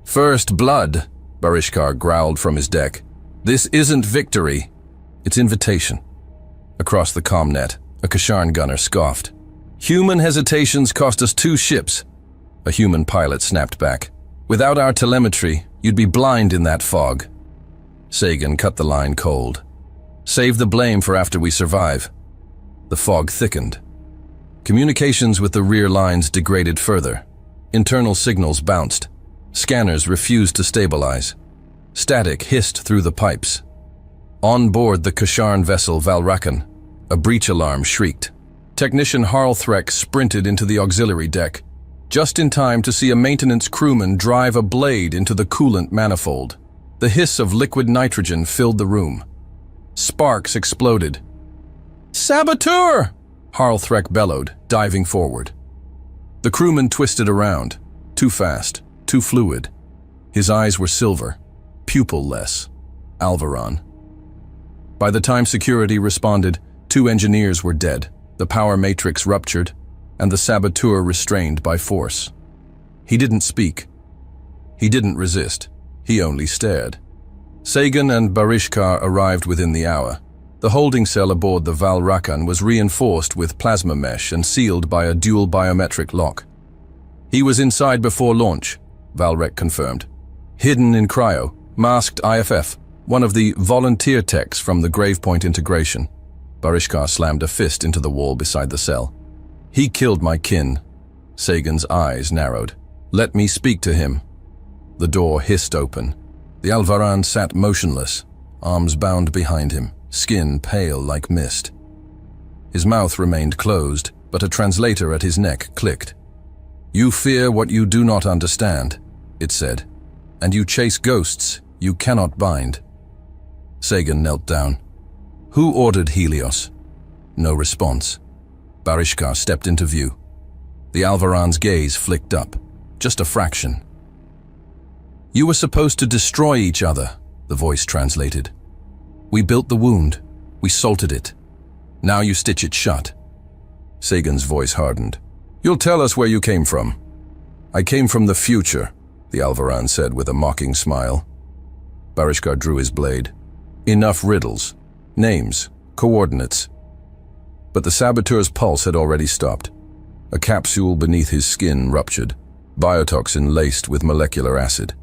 "First blood," Barishkar growled from his deck. "This isn't victory. It's invitation." Across the comnet, a Kasharn gunner scoffed. "Human hesitations cost us 2 ships. A human pilot snapped back. "Without our telemetry, you'd be blind in that fog." Sagan cut the line cold. "Save the blame for after we survive." The fog thickened. Communications with the rear lines degraded further. Internal signals bounced. Scanners refused to stabilize. Static hissed through the pipes. On board the Kasharn vessel Valrakan, a breach alarm shrieked. Technician Harlthrek sprinted into the auxiliary deck, just in time to see a maintenance crewman drive a blade into the coolant manifold. The hiss of liquid nitrogen filled the room. Sparks exploded. "Saboteur!" Harlthrek bellowed, diving forward. The crewman twisted around, too fast, too fluid. His eyes were silver, pupil-less. Alvaran. By the time security responded, 2 engineers were dead, the power matrix ruptured, and the saboteur restrained by force. He didn't speak. He didn't resist. He only stared. Sagan and Barishkar arrived within the hour. The holding cell aboard the Valrakan was reinforced with plasma mesh and sealed by a dual biometric lock. "He was inside before launch," Valrek confirmed. "Hidden in cryo, masked IFF, one of the volunteer techs from the Gravepoint integration." Barishkar slammed a fist into the wall beside the cell. "He killed my kin." Sagan's eyes narrowed. "Let me speak to him." The door hissed open. The Alvaran sat motionless, arms bound behind him, skin pale like mist. His mouth remained closed, but a translator at his neck clicked. "You fear what you do not understand," it said, "and you chase ghosts you cannot bind." Sagan knelt down. "Who ordered Helios?" No response. Barishkar stepped into view. The Alvaran's gaze flicked up, just a fraction. "You were supposed to destroy each other," the voice translated. "We built the wound. We salted it. Now you stitch it shut." Sagan's voice hardened. "You'll tell us where you came from." "I came from the future," the Alvaran said with a mocking smile. Barishkar drew his blade. "Enough riddles. Names. Coordinates." But the saboteur's pulse had already stopped. A capsule beneath his skin ruptured, biotoxin laced with molecular acid.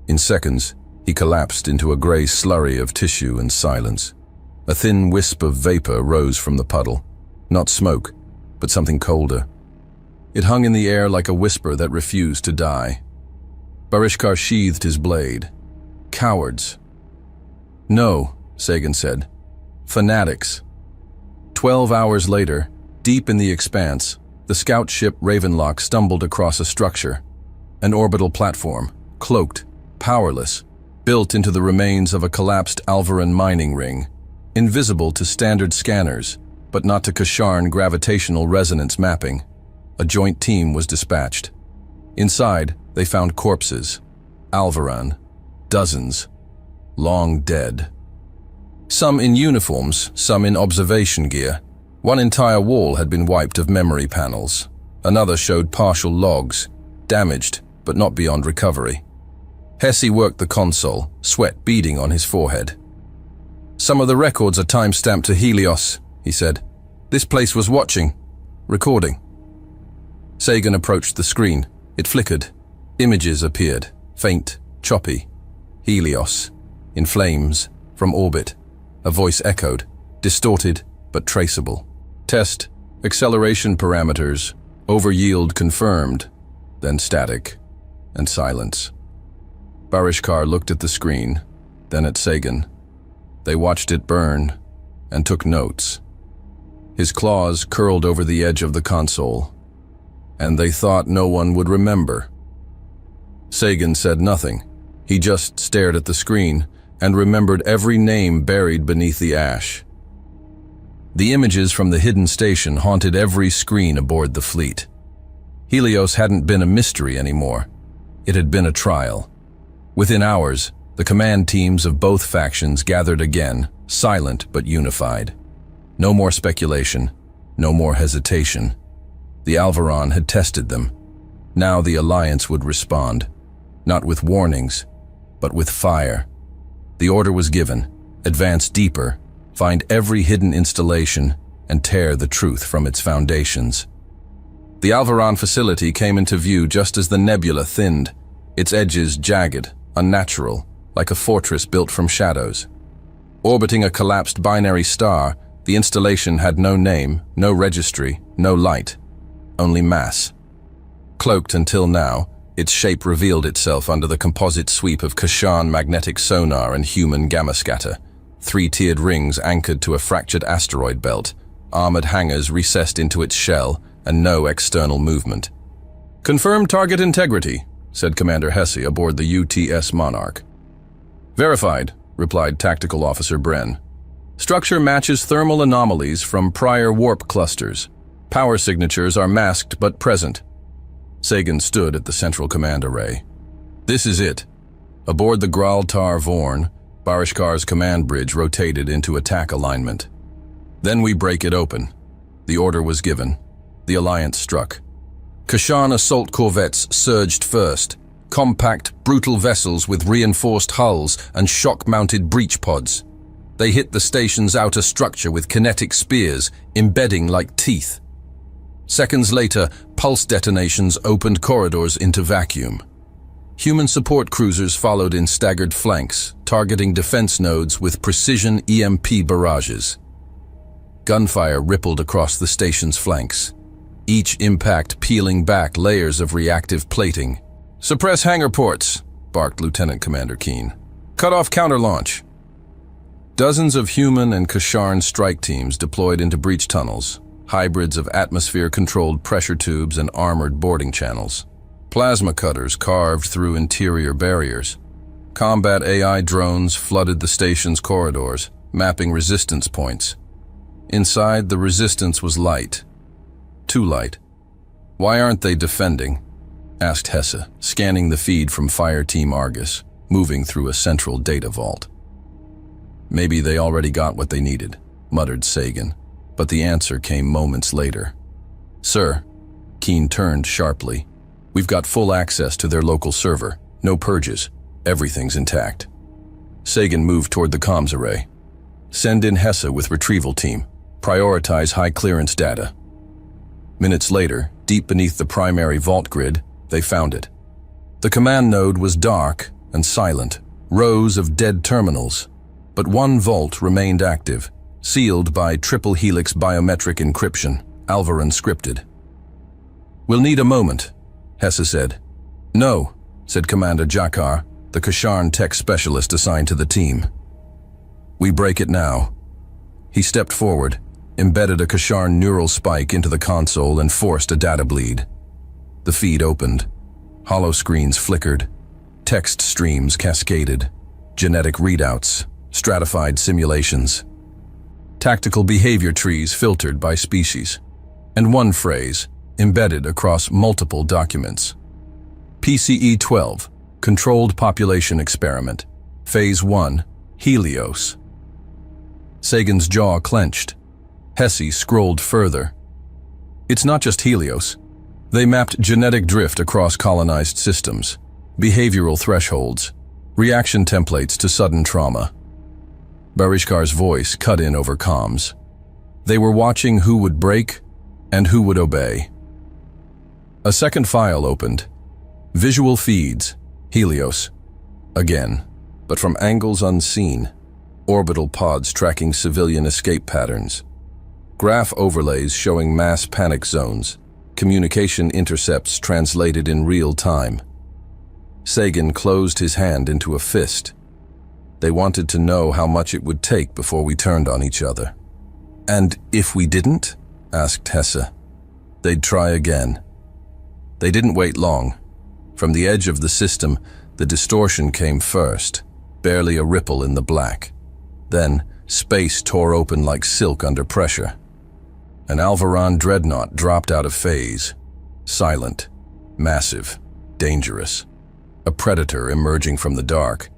In seconds, he collapsed into a gray slurry of tissue and silence. A thin wisp of vapor rose from the puddle. Not smoke, but something colder. It hung in the air like a whisper that refused to die. Barishkar sheathed his blade. "Cowards." "No," Sagan said. "Fanatics." 12 hours later, deep in the expanse, the scout ship Ravenlock stumbled across a structure. An orbital platform, cloaked, powerless, built into the remains of a collapsed Alvaran mining ring, invisible to standard scanners, but not to Kasharn gravitational resonance mapping. A joint team was dispatched. Inside, they found corpses. Alvaran. Dozens. Long dead. Some in uniforms, some in observation gear. One entire wall had been wiped of memory panels. Another showed partial logs, damaged but not beyond recovery. Hesse worked the console, sweat beading on his forehead. "Some of the records are time-stamped to Helios," he said. "This place was watching. Recording." Sagan approached the screen. It flickered. Images appeared, faint, choppy. Helios. In flames, from orbit. A voice echoed, distorted but traceable. "Test. Acceleration parameters. Overyield confirmed." Then static. And silence. Barishkar looked at the screen, then at Sagan. They watched it burn and took notes. His claws curled over the edge of the console, and they thought no one would remember. Sagan said nothing. He just stared at the screen and remembered every name buried beneath the ash. The images from the hidden station haunted every screen aboard the fleet. Helios hadn't been a mystery anymore. It had been a trial. Within hours, the command teams of both factions gathered again, silent but unified. No more speculation, no more hesitation. The Alvaran had tested them. Now the Alliance would respond, not with warnings, but with fire. The order was given: advance deeper, find every hidden installation, and tear the truth from its foundations. The Alvaran facility came into view just as the nebula thinned, its edges jagged, unnatural, like a fortress built from shadows. Orbiting a collapsed binary star, the installation had no name, no registry, no light, only mass. Cloaked until now, its shape revealed itself under the composite sweep of Kasharn magnetic sonar and human gamma scatter. Three-tiered rings anchored to a fractured asteroid belt, armored hangars recessed into its shell, and no external movement. "Confirm target integrity," said Commander Hesse aboard the UTS Monarch. "Verified," replied Tactical Officer Bren. "Structure matches thermal anomalies from prior warp clusters. Power signatures are masked but present." Sagan stood at the central command array. "This is it." Aboard the Graltar Vorn, Barishkar's command bridge rotated into attack alignment. "Then we break it open." The order was given. The Alliance struck. Kasharn assault corvettes surged first, compact, brutal vessels with reinforced hulls and shock-mounted breach pods. They hit the station's outer structure with kinetic spears, embedding like teeth. Seconds later, pulse detonations opened corridors into vacuum. Human support cruisers followed in staggered flanks, targeting defense nodes with precision EMP barrages. Gunfire rippled across the station's flanks, each impact peeling back layers of reactive plating. "Suppress hangar ports," barked Lieutenant Commander Keane. "Cut off counter-launch." Dozens of human and Kasharn strike teams deployed into breach tunnels. hybrids of atmosphere-controlled pressure tubes and armored boarding channels. Plasma cutters carved through interior barriers. Combat AI drones flooded the station's corridors, mapping resistance points. Inside, the resistance was light. Too light. "Why aren't they defending?" asked Hesse, scanning the feed from Fireteam Argus, moving through a central data vault. "Maybe they already got what they needed," muttered Sagan, but the answer came moments later. "Sir," Keen turned sharply, "we've got full access to their local server. No purges. Everything's intact." Sagan moved toward the comms array. "Send in Hesse with retrieval team. Prioritize high-clearance data." Minutes later, deep beneath the primary vault grid, they found it. The command node was dark and silent, rows of dead terminals, but one vault remained active, sealed by triple helix biometric encryption, Alvaran scripted. "We'll need a moment," Hesse said. "No," said Commander Jakar, the Kasharn tech specialist assigned to the team. "We break it now." He stepped forward, embedded a Kasharn neural spike into the console and forced a data bleed. The feed opened. Hollow screens flickered. Text streams cascaded. Genetic readouts. Stratified simulations. Tactical behavior trees filtered by species. And one phrase, embedded across multiple documents. PCE-12, Controlled Population Experiment. Phase 1, Helios. Sagan's jaw clenched. Hesse scrolled further. "It's not just Helios. They mapped genetic drift across colonized systems, behavioral thresholds, reaction templates to sudden trauma." Barishkar's voice cut in over comms. They were watching who would break and who would obey. A second file opened. Visual feeds, Helios. Again, but from angles unseen. Orbital pods tracking civilian escape patterns. Graph overlays showing mass panic zones. Communication intercepts translated in real time. Sagan closed his hand into a fist. They wanted to know how much it would take before we turned on each other. "And if we didn't?" asked Hesse. "They'd try again." They didn't wait long. From the edge of the system, the distortion came first, barely a ripple in the black. Then, space tore open like silk under pressure. An Alvaran dreadnought dropped out of phase. Silent, massive, dangerous. A predator emerging from the dark.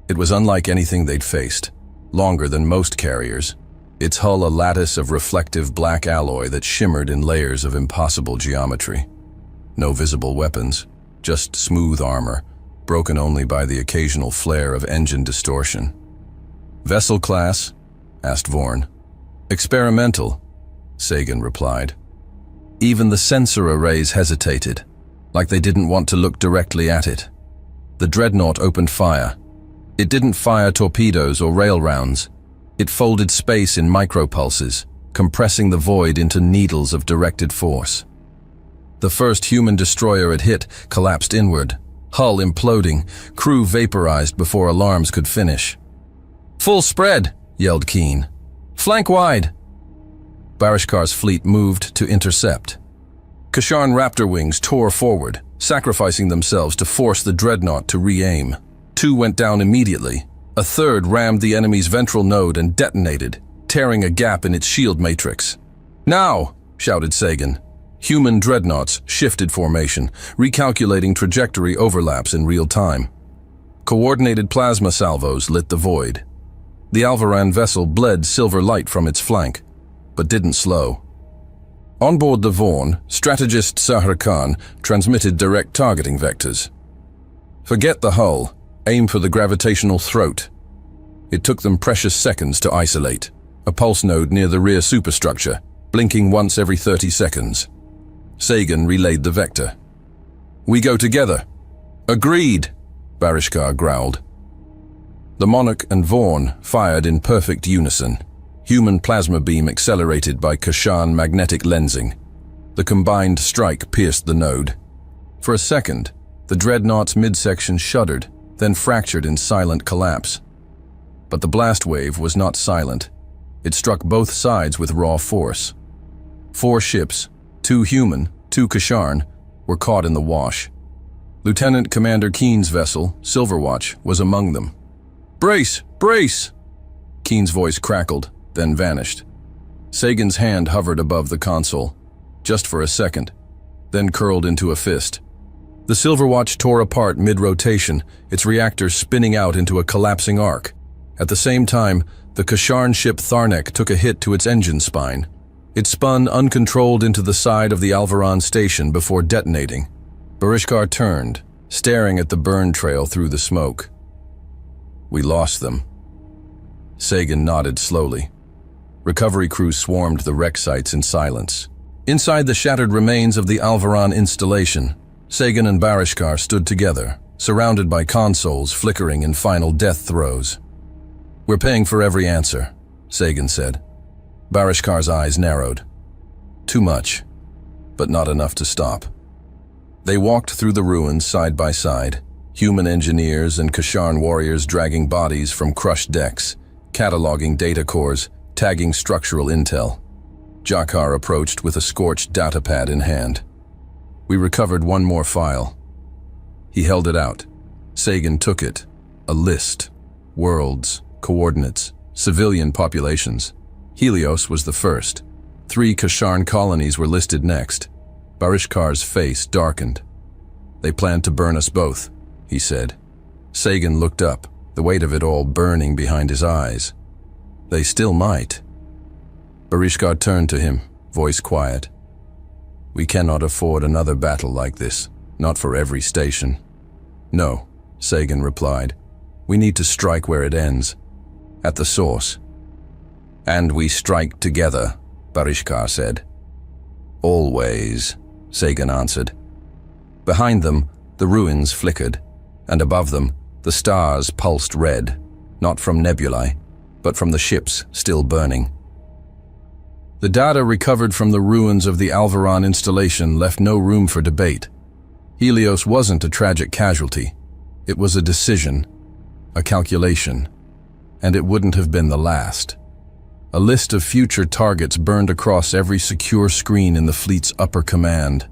It was unlike anything they'd faced. Longer than most carriers. Its hull a lattice of reflective black alloy that shimmered in layers of impossible geometry. No visible weapons, just smooth armor, broken only by the occasional flare of engine distortion. "Vessel class?" asked Vorn. "Experimental," Sagan replied. Even the sensor arrays hesitated, like they didn't want to look directly at it. The dreadnought opened fire. It didn't fire torpedoes or rail rounds. It folded space in micropulses, compressing the void into needles of directed force. The first human destroyer it hit collapsed inward, hull imploding, crew vaporized before alarms could finish. "Full spread!" yelled Keen. "Flank wide!" Barishkar's fleet moved to intercept. Kasharn Raptor wings tore forward, sacrificing themselves to force the dreadnought to re-aim. 2 went down immediately. A third rammed the enemy's ventral node and detonated, tearing a gap in its shield matrix. "Now!" shouted Sagan. Human dreadnoughts shifted formation, recalculating trajectory overlaps in real time. Coordinated plasma salvos lit the void. The Alvaran vessel bled silver light from its flank, but didn't slow. On board the Vorn, strategist Sahar Khan transmitted direct targeting vectors. "Forget the hull. Aim for the gravitational throat." It took them precious seconds to isolate. A pulse node near the rear superstructure, blinking once every 30 seconds. Sagan relayed the vector. "We go together." "Agreed," Barishkar growled. The Monarch and Vorn fired in perfect unison. Human plasma beam accelerated by Kasharn magnetic lensing. The combined strike pierced the node. For a second, the dreadnought's midsection shuddered, then fractured in silent collapse. But the blast wave was not silent. It struck both sides with raw force. 4 ships, 2 human, 2 Kasharn, were caught in the wash. Lieutenant Commander Keen's vessel, Silverwatch, was among them. "Brace! Brace!" Keen's voice crackled, then vanished. Sagan's hand hovered above the console, just for a second, then curled into a fist. The Silverwatch tore apart mid-rotation, its reactors spinning out into a collapsing arc. At the same time, the Kasharn ship Tharnek took a hit to its engine spine. It spun uncontrolled into the side of the Alvaron station before detonating. Barishkar turned, staring at the burn trail through the smoke. "We lost them." Sagan nodded slowly. Recovery crews swarmed the wreck sites in silence. Inside the shattered remains of the Alvaron installation, Sagan and Barishkar stood together, surrounded by consoles flickering in final death throes. "We're paying for every answer," Sagan said. Barishkar's eyes narrowed. Too much, but not enough to stop. They walked through the ruins side by side, human engineers and Kasharn warriors dragging bodies from crushed decks, cataloging data cores, tagging structural intel. Jakar approached with a scorched datapad in hand. "We recovered one more file." He held it out. Sagan took it. A list. Worlds, coordinates, civilian populations. Helios was the first. 3 Kasharn colonies were listed next. Barishkar's face darkened. "They planned to burn us both," he said. Sagan looked up, the weight of it all burning behind his eyes. "They still might." Barishkar turned to him, voice quiet. "We cannot afford another battle like this, not for every station." "No," Sagan replied. "We need to strike where it ends, at the source." "And we strike together," Barishkar said. "Always," Sagan answered. Behind them, the ruins flickered, and above them, the stars pulsed red, not from nebulae, but from the ships still burning. The data recovered from the ruins of the Alvaron installation left no room for debate. Helios wasn't a tragic casualty. It was a decision, a calculation, and it wouldn't have been the last. A list of future targets burned across every secure screen in the fleet's upper command.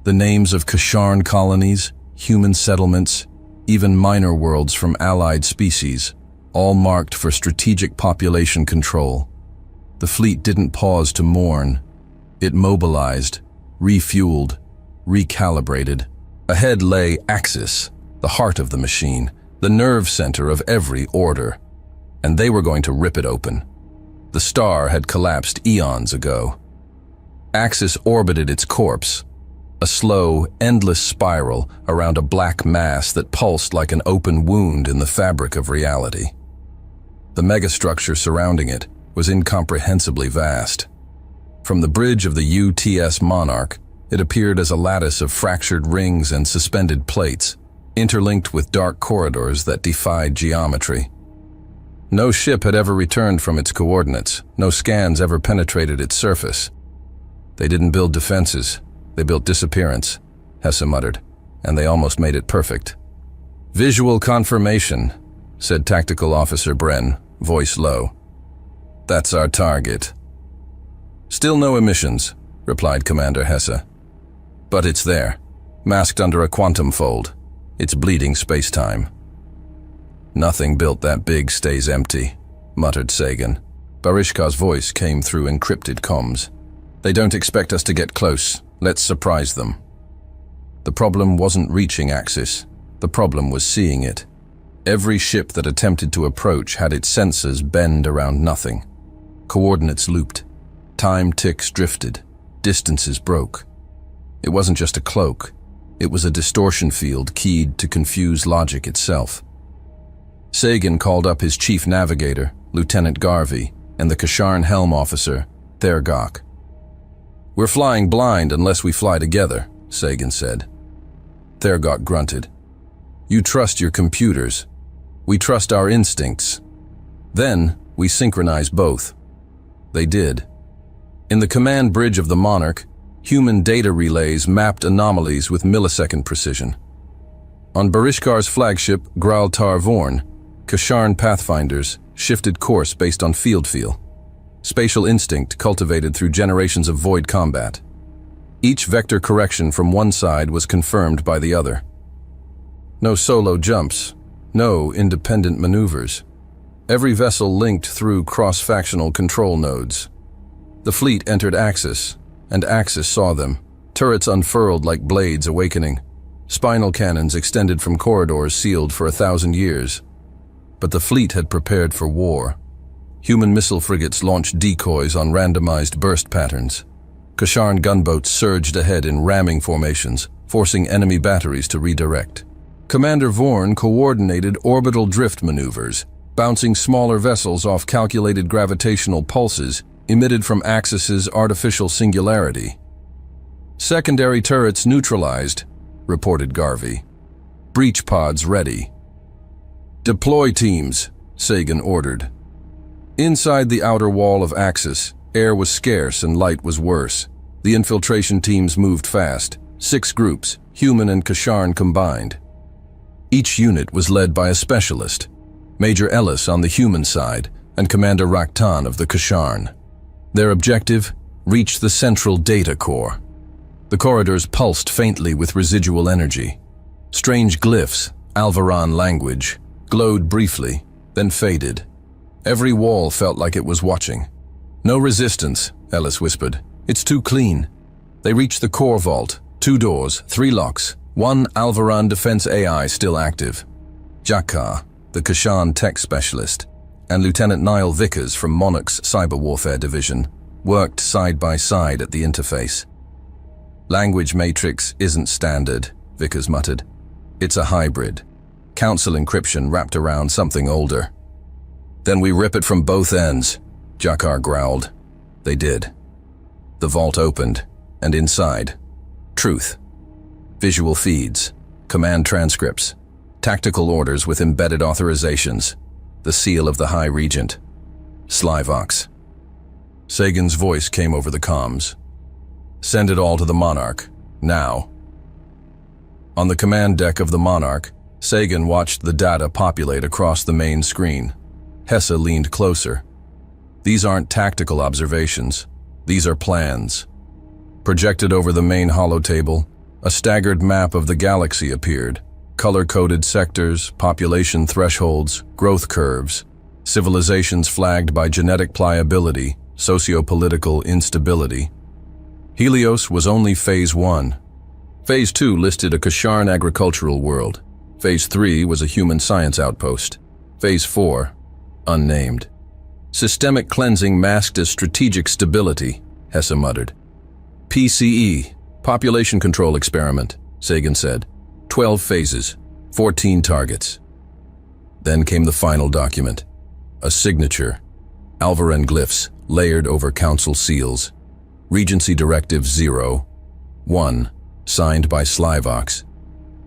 The names of Kasharn colonies, human settlements, even minor worlds from allied species, all marked for strategic population control. The fleet didn't pause to mourn. It mobilized, refueled, recalibrated. Ahead lay Axis, the heart of the machine, the nerve center of every order. And they were going to rip it open. The star had collapsed eons ago. Axis orbited its corpse, a slow, endless spiral around a black mass that pulsed like an open wound in the fabric of reality. The megastructure surrounding it was incomprehensibly vast. From the bridge of the UTS Monarch, it appeared as a lattice of fractured rings and suspended plates, interlinked with dark corridors that defied geometry. No ship had ever returned from its coordinates. No scans ever penetrated its surface. "They didn't build defenses. They built disappearance," Hesse muttered, "and they almost made it perfect." "Visual confirmation," said Tactical Officer Bren, voice low. "That's our target." "Still no emissions," replied Commander Hesse. "But it's there, masked under a quantum fold. It's bleeding space-time." "Nothing built that big stays empty," muttered Sagan. Barishkar's voice came through encrypted comms. "They don't expect us to get close. Let's surprise them." The problem wasn't reaching Axis. The problem was seeing it. Every ship that attempted to approach had its sensors bend around nothing. Coordinates looped. Time ticks drifted. Distances broke. It wasn't just a cloak. It was a distortion field keyed to confuse logic itself. Sagan called up his chief navigator, Lieutenant Garvey, and the Kasharn helm officer, Thergok. "We're flying blind unless we fly together," Sagan said. Thergok grunted. "You trust your computers. We trust our instincts. Then we synchronize both." They did. In the command bridge of the Monarch, human data relays mapped anomalies with millisecond precision. On Barishkar's flagship, Graltar Vorn, Kasharn Pathfinders shifted course based on field feel. spatial instinct cultivated through generations of void combat. Each vector correction from one side was confirmed by the other. No solo jumps, no independent maneuvers. Every vessel linked through cross-factional control nodes. The fleet entered Axis, and Axis saw them. Turrets unfurled like blades awakening. Spinal cannons extended from corridors sealed for 1,000 years. But the fleet had prepared for war. Human missile frigates launched decoys on randomized burst patterns. Kasharn gunboats surged ahead in ramming formations, forcing enemy batteries to redirect. Commander Vorn coordinated orbital drift maneuvers, bouncing smaller vessels off calculated gravitational pulses emitted from Axis's artificial singularity. Secondary turrets neutralized, reported Garvey. Breach pods ready. Deploy teams, Sagan ordered. Inside the outer wall of Axis, air was scarce and light was worse. The infiltration teams moved fast, 6 groups, human and Kasharn combined. Each unit was led by a specialist, Major Ellis on the human side and Commander Raktan of the Kasharn. Their objective? Reach the central data core. The corridors pulsed faintly with residual energy. Strange glyphs, Alvaran language, glowed briefly, then faded. Every wall felt like it was watching. No resistance, Ellis whispered. It's too clean. They reached the core vault, 2 doors, 3 locks, 1 Alvaran defense AI still active. Jakar, the Kashan tech specialist, and Lieutenant Niall Vickers from Monarch's Cyber Warfare Division worked side by side at the interface. Language matrix isn't standard, Vickers muttered. It's a hybrid. Council encryption wrapped around something older. Then we rip it from both ends, Jakar growled. They did. The vault opened, and inside, truth. Visual feeds, command transcripts, tactical orders with embedded authorizations, the seal of the High Regent. Slyvox. Sagan's voice came over the comms. Send it all to the Monarch, now. On the command deck of the Monarch, Sagan watched the data populate across the main screen. Hesse leaned closer. These aren't tactical observations. These are plans. Projected over the main holotable, a staggered map of the galaxy appeared. Color-coded sectors, population thresholds, growth curves, civilizations flagged by genetic pliability, socio-political instability. Helios was only Phase 1. Phase 2 listed a Kasharn agricultural world. Phase 3 was a human science outpost. Phase 4, unnamed. Systemic cleansing masked as strategic stability, Hesse muttered. PCE, population control experiment, Sagan said. 12 phases, 14 targets. Then came the final document. A signature. Alvaran glyphs layered over council seals. Regency Directive 0-1, signed by Slyvox.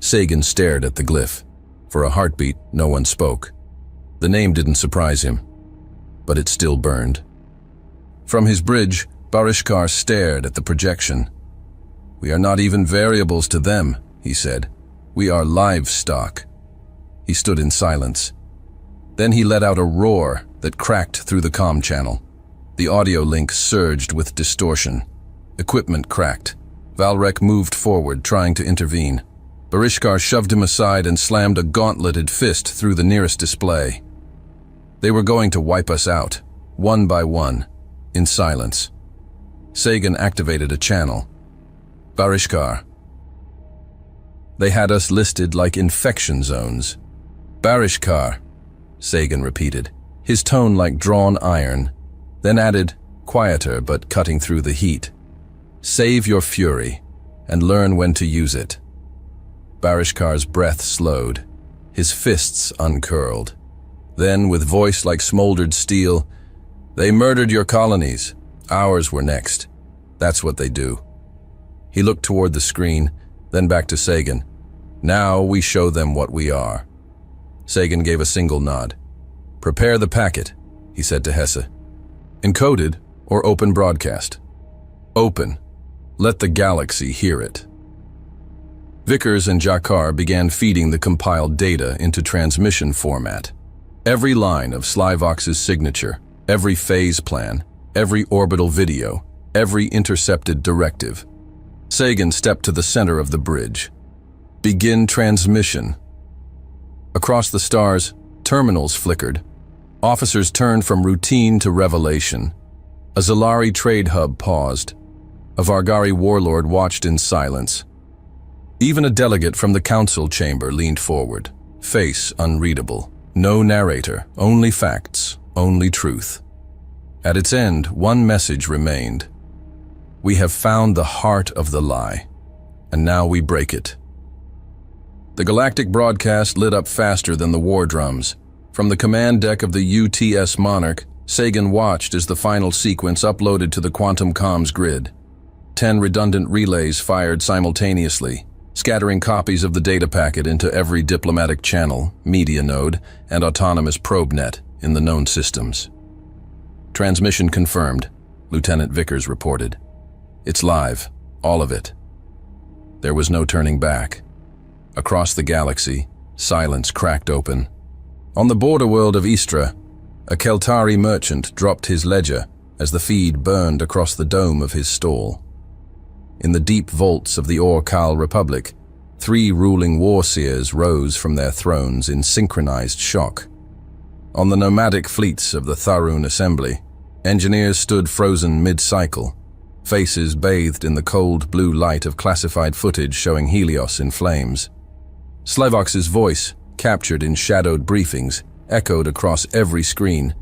Sagan stared at the glyph. For a heartbeat, no one spoke. The name didn't surprise him, but it still burned. From his bridge, Barishkar stared at the projection. We are not even variables to them, he said. We are livestock. He stood in silence. Then he let out a roar that cracked through the comm channel. The audio link surged with distortion. Equipment cracked. Valrek moved forward, trying to intervene. Barishkar shoved him aside and slammed a gauntleted fist through the nearest display. They were going to wipe us out, one by one, in silence. Sagan activated a channel. Barishkar. They had us listed like infection zones. Barishkar, Sagan repeated, his tone like drawn iron, then added, quieter but cutting through the heat. Save your fury, and learn when to use it. Barishkar's breath slowed, his fists uncurled. Then, with voice like smoldered steel, they murdered your colonies. Ours were next. That's what they do. He looked toward the screen, then back to Sagan. Now we show them what we are. Sagan gave a single nod. Prepare the packet, he said to Hesse. Encoded or open broadcast? Open. Let the galaxy hear it. Vickers and Jakar began feeding the compiled data into transmission format. Every line of Slyvox's signature, every phase plan, every orbital video, every intercepted directive. Sagan stepped to the center of the bridge. Begin transmission. Across the stars, terminals flickered. Officers turned from routine to revelation. A Zalari trade hub paused. A Vargari warlord watched in silence. Even a delegate from the council chamber leaned forward, face unreadable. No narrator, only facts, only truth. At its end, one message remained. We have found the heart of the lie, and now we break it. The galactic broadcast lit up faster than the war drums. From the command deck of the UTS Monarch, Sagan watched as the final sequence uploaded to the quantum comms grid. 10 redundant relays fired simultaneously, scattering copies of the data packet into every diplomatic channel, media node, and autonomous probe net in the known systems. Transmission confirmed, Lieutenant Vickers reported. It's live, all of it. There was no turning back. Across the galaxy, silence cracked open. On the border world of Istra, a Keltari merchant dropped his ledger as the feed burned across the dome of his stall. In the deep vaults of the Orkal Republic, 3 ruling war seers rose from their thrones in synchronized shock. On the nomadic fleets of the Tharun Assembly, engineers stood frozen mid-cycle, faces bathed in the cold blue light of classified footage showing Helios in flames. Slivox's voice, captured in shadowed briefings, echoed across every screen.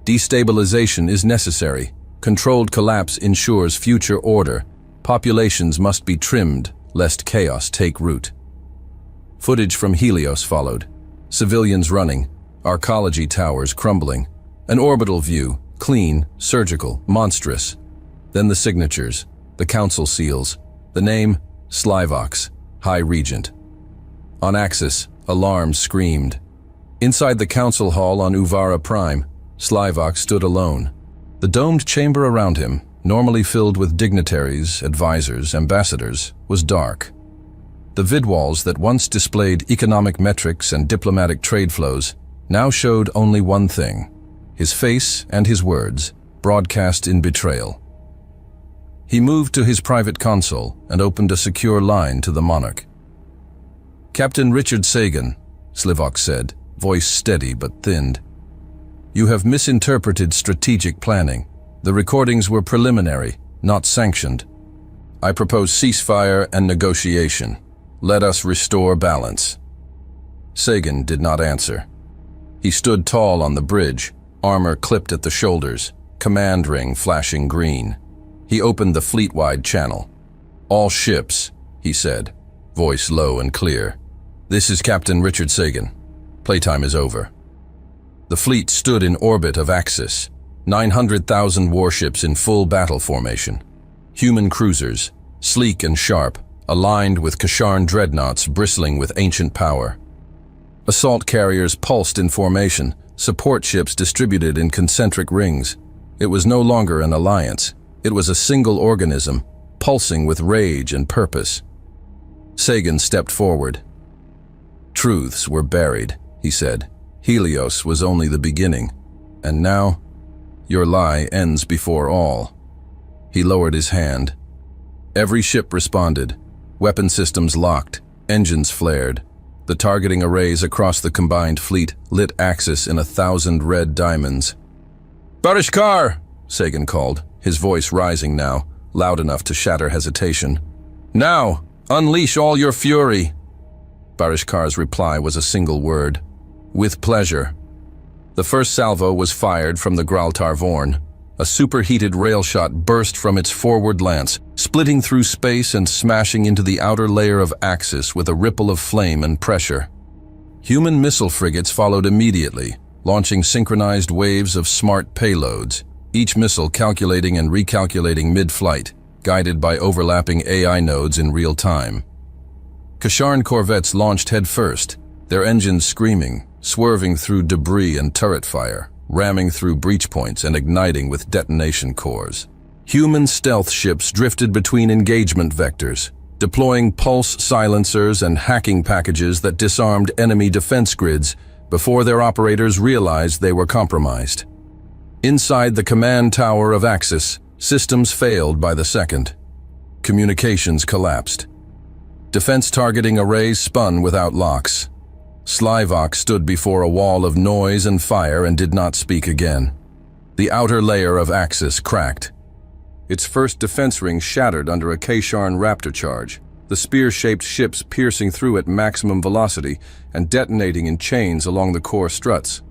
Destabilization is necessary. Controlled collapse ensures future order. Populations must be trimmed, lest chaos take root. Footage from Helios followed. Civilians running, arcology towers crumbling. An orbital view, clean, surgical, monstrous. Then the signatures, the council seals, the name, Slivox, High Regent. On Axis, alarms screamed. Inside the council hall on Uvara Prime, Slivox stood alone. The domed chamber around him, normally filled with dignitaries, advisors, ambassadors, was dark. The vidwalls that once displayed economic metrics and diplomatic trade flows now showed only one thing: his face and his words, broadcast in betrayal. He moved to his private console and opened a secure line to the monarch. Captain Richard Sagan, Slivox said, voice steady but thinned. You have misinterpreted strategic planning. The recordings were preliminary, not sanctioned. I propose ceasefire and negotiation. Let us restore balance. Sagan did not answer. He stood tall on the bridge, armor clipped at the shoulders, command ring flashing green. He opened the fleet-wide channel. All ships, he said, voice low and clear. This is Captain Richard Sagan. Playtime is over. The fleet stood in orbit of Axis, 900,000 warships in full battle formation. Human cruisers, sleek and sharp, aligned with Kasharn dreadnoughts bristling with ancient power. Assault carriers pulsed in formation, support ships distributed in concentric rings. It was no longer an alliance. It was a single organism, pulsing with rage and purpose. Sagan stepped forward. Truths were buried, he said. Helios was only the beginning. And now, your lie ends before all. He lowered his hand. Every ship responded. Weapon systems locked, engines flared. The targeting arrays across the combined fleet lit Axis in 1,000 red diamonds. Barishkar! Sagan called, his voice rising now, loud enough to shatter hesitation. Now, unleash all your fury! Barishkar's reply was a single word. With pleasure. The first salvo was fired from the Graltar Vorn. A superheated rail shot burst from its forward lance, splitting through space and smashing into the outer layer of Axis with a ripple of flame and pressure. Human missile frigates followed immediately, launching synchronized waves of smart payloads, each missile calculating and recalculating mid-flight, guided by overlapping AI nodes in real time. Kasharn corvettes launched headfirst, their engines screaming, swerving through debris and turret fire, ramming through breach points and igniting with detonation cores. Human stealth ships drifted between engagement vectors, deploying pulse silencers and hacking packages that disarmed enemy defense grids before their operators realized they were compromised. Inside the command tower of Axis, systems failed by the second. Communications collapsed. Defense targeting arrays spun without locks. Slyvok stood before a wall of noise and fire and did not speak again. The outer layer of Axis cracked. Its first defense ring shattered under a Kasharn Raptor charge, the spear-shaped ships piercing through at maximum velocity and detonating in chains along the core struts.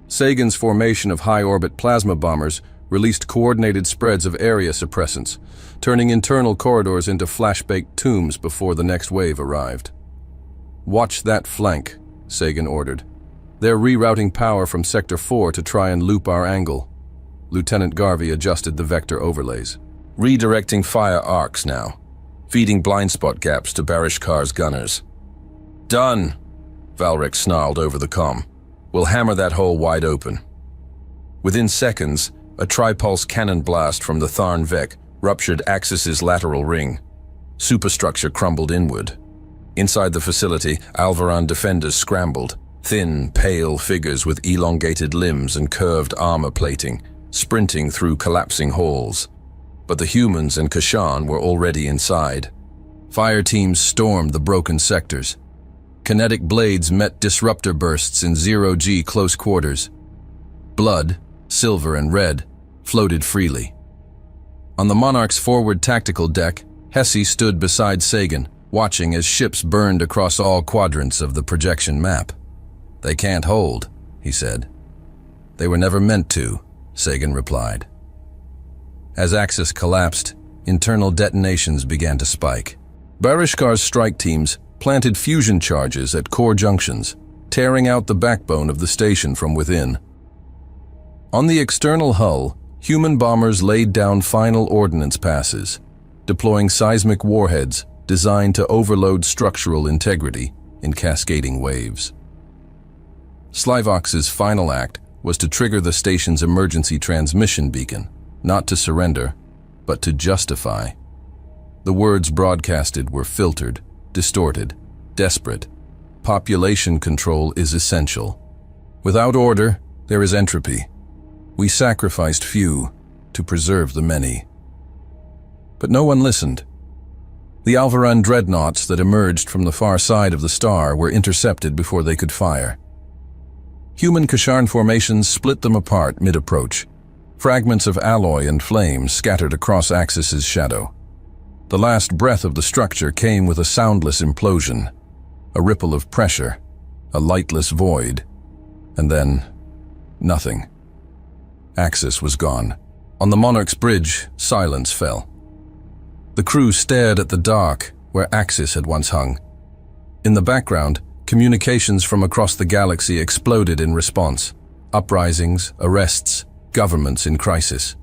Sagan's formation of high-orbit plasma bombers released coordinated spreads of area suppressants, turning internal corridors into flash-baked tombs before the next wave arrived. "Watch that flank," Sagan ordered. "They're rerouting power from Sector 4 to try and loop our angle." Lieutenant Garvey adjusted the vector overlays. "Redirecting fire arcs now, feeding blind spot gaps to Barishkar's gunners." "Done," Valric snarled over the comm. "We'll hammer that hole wide open." Within seconds, a tripulse cannon blast from the Tharn Vec ruptured Axis's lateral ring. Superstructure crumbled inward. Inside the facility, Alvaran defenders scrambled, thin, pale figures with elongated limbs and curved armor plating, sprinting through collapsing halls. But the humans and Kashan were already inside. Fire teams stormed the broken sectors. Kinetic blades met disruptor bursts in zero-G close quarters. Blood, silver and red, floated freely. On the Monarch's forward tactical deck, Hesse stood beside Sagan, watching as ships burned across all quadrants of the projection map. "They can't hold," he said. "They were never meant to," Sagan replied. As Axis collapsed, internal detonations began to spike. Barishkar's strike teams planted fusion charges at core junctions, tearing out the backbone of the station from within. On the external hull, human bombers laid down final ordnance passes, deploying seismic warheads designed to overload structural integrity in cascading waves. Slyvok's final act was to trigger the station's emergency transmission beacon, not to surrender, but to justify. The words broadcasted were filtered, distorted, desperate. Population control is essential. Without order, there is entropy. We sacrificed few to preserve the many. But no one listened. The Alvaran dreadnoughts that emerged from the far side of the star were intercepted before they could fire. Human Kasharn formations split them apart mid-approach. Fragments of alloy and flame scattered across Axis's shadow. The last breath of the structure came with a soundless implosion, a ripple of pressure, a lightless void, and then nothing. Axis was gone. On the Monarch's bridge, silence fell. The crew stared at the dark where Axis had once hung. In the background, communications from across the galaxy exploded in response. Uprisings, arrests, governments in crisis.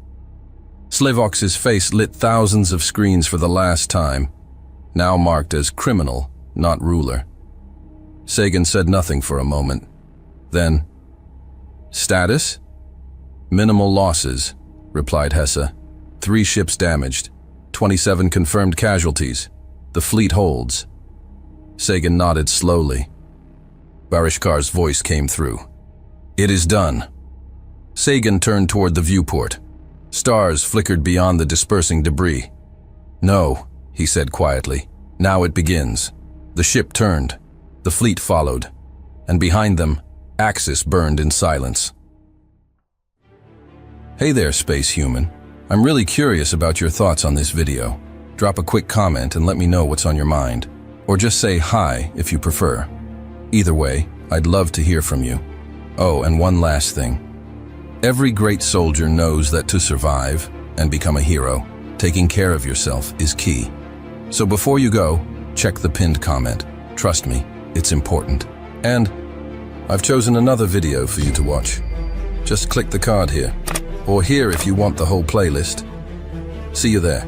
Slyvok's face lit thousands of screens for the last time, now marked as criminal, not ruler. Sagan said nothing for a moment. Then, "Status?" "Minimal losses," replied Hesse. 3 ships damaged. 27 confirmed casualties. The fleet holds. Sagan nodded slowly. Barishkar's voice came through. "It is done." Sagan turned toward the viewport. Stars flickered beyond the dispersing debris. "No," he said quietly. "Now it begins." The ship turned. The fleet followed. And behind them, Axis burned in silence. Hey there, space human. I'm really curious about your thoughts on this video. Drop a quick comment and let me know what's on your mind. Or just say hi if you prefer. Either way, I'd love to hear from you. Oh, and one last thing. Every great soldier knows that to survive and become a hero, taking care of yourself is key. So before you go, check the pinned comment. Trust me, it's important. And I've chosen another video for you to watch. Just click the card here, or here if you want the whole playlist. See you there.